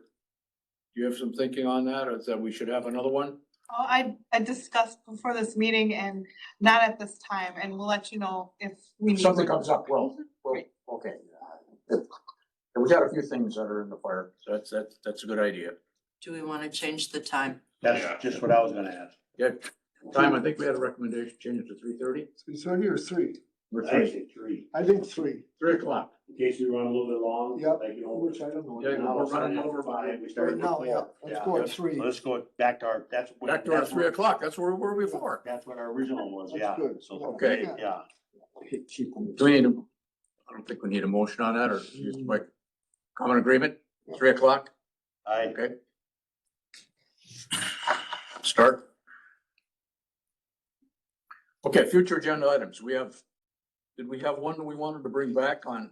you have some thinking on that, or is that we should have another one? Oh, I discussed before this meeting and not at this time, and we'll let you know if we need. Something comes up, well, okay. We got a few things that are in the fire, so that's a good idea. Do we want to change the time? Yeah. That's just what I was gonna ask. Yeah, time, I think we had a recommendation, change it to 3:30? 3:30 or 3? Or I 3, say three, I think 3. 3:00. in case we run a little bit long. Yep. Like, you know, Which I don't know. Yeah, now we're we're running running over over five, we Right started now, with yeah, 4. let's go at So 3. let's go back to our, that's. Back to our 3:00, that's where we were before. That's what our original was, That's yeah. good. So, Okay. yeah. Do we need I don't think we need a motion on that, or just like common agreement, 3:00, okay? Start. Okay, future agenda items, did we have one that we wanted to bring back on?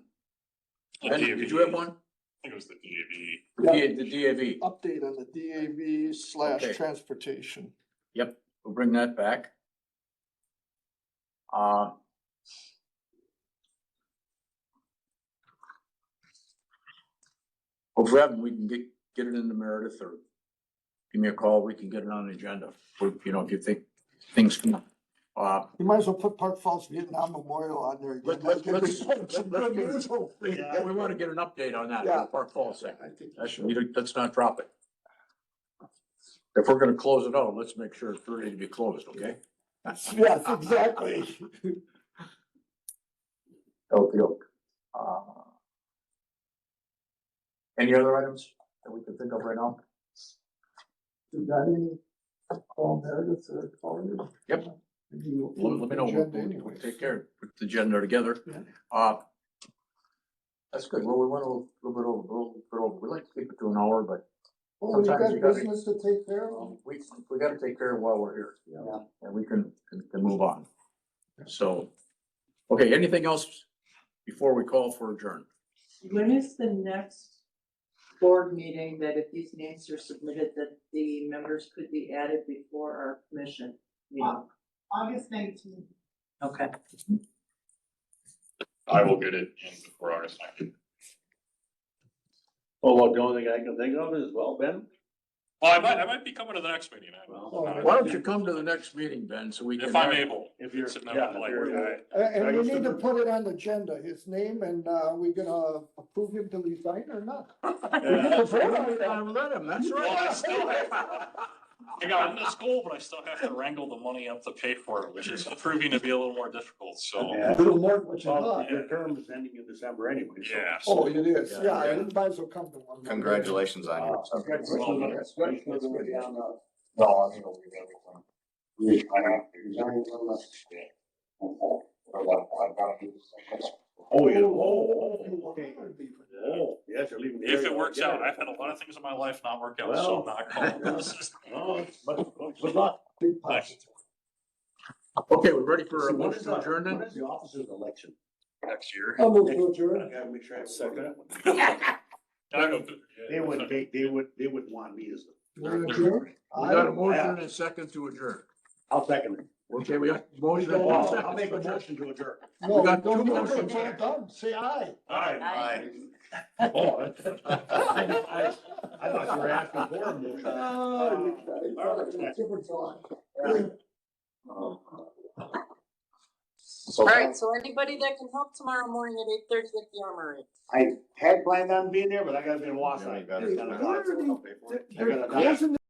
The Ben, DAV. did you have one? I think it was the DAV. The DAV, Update on the DAV Okay. / transportation. yep, we'll bring that back. Hopefully, we can get it into Meredith, or give me a call, we can get it on the agenda, or, if you think things come up. You might as well put Park Falls Vietnam Memorial on there. Let's yeah, we want to get an update on that, Yeah. Park Falls thing. I think Let's not drop it. If we're gonna close it out, let's make sure it's ready to be closed, okay? Yes, exactly. Okay. Any other items that we can think of right now? You got any call Meredith or call you? Yep. You- Let me know, agenda anyway. we'll take care, put the agenda together. Yeah. That's good, well, we went a little bit over, we like to keep it to an hour, but Oh, you sometimes got you gotta- business to take care of? we gotta take care of while we're here. Yeah. And we can move on. So, okay, anything else before we call for adjourn? When is the next board meeting that if these names are submitted, that the members could be added before our commission meeting? August 19th. Okay. I will get it in before August 19th. Oh, well, the only thing I can think of is, well, Ben, Well, I might be coming to the next meeting. Why don't you come to the next meeting, Ben, so we can. If I'm able. If you're, Sitting up yeah, late, if you're, right. And we used need to to- put it on the agenda, his name, and, we gonna approve him to resign or not? Yeah. Let him, that's Well, I right. still have, I got into school, but I still have to wrangle the money up to pay for it, which is proving to be a little more difficult, so. Yeah. A little more than what you well, thought. your term is ending in December anyway, so. Yeah. Oh, it is, Yeah. yeah, you might as well come to one. Congratulations on your. Congratulations. No, I think it'll be everything. I have to resign from the. Oh, yeah, oh, okay. Oh, yes, you're leaving. the If area it works out, altogether. I've had a lot of things in my life not work out, so I'm not calling. Oh, but, good luck. Big positive. Okay, we're ready for a What motion is to the- adjourn then? What is the officer's election? Next year. I'll move to adjourn. I gotta make sure I second it. Can I go through? They wouldn't take, they wouldn't want me as. We're adjourned. We got a motion and a second to adjourn. I'll second it. Okay, we got motion and a Well, second. I'll make a motion to adjourn. No, got don't two do it motions until here. it's done. Say aye. Aye. Oh, I thought you were asking for a motion. Alright, so anybody that can help tomorrow morning at 8:30 at the Armory. I had planned on being there, but I gotta be in Wausau. You know, you at better- 10 o'clock, so I'll pay for it. I They're gotta- closing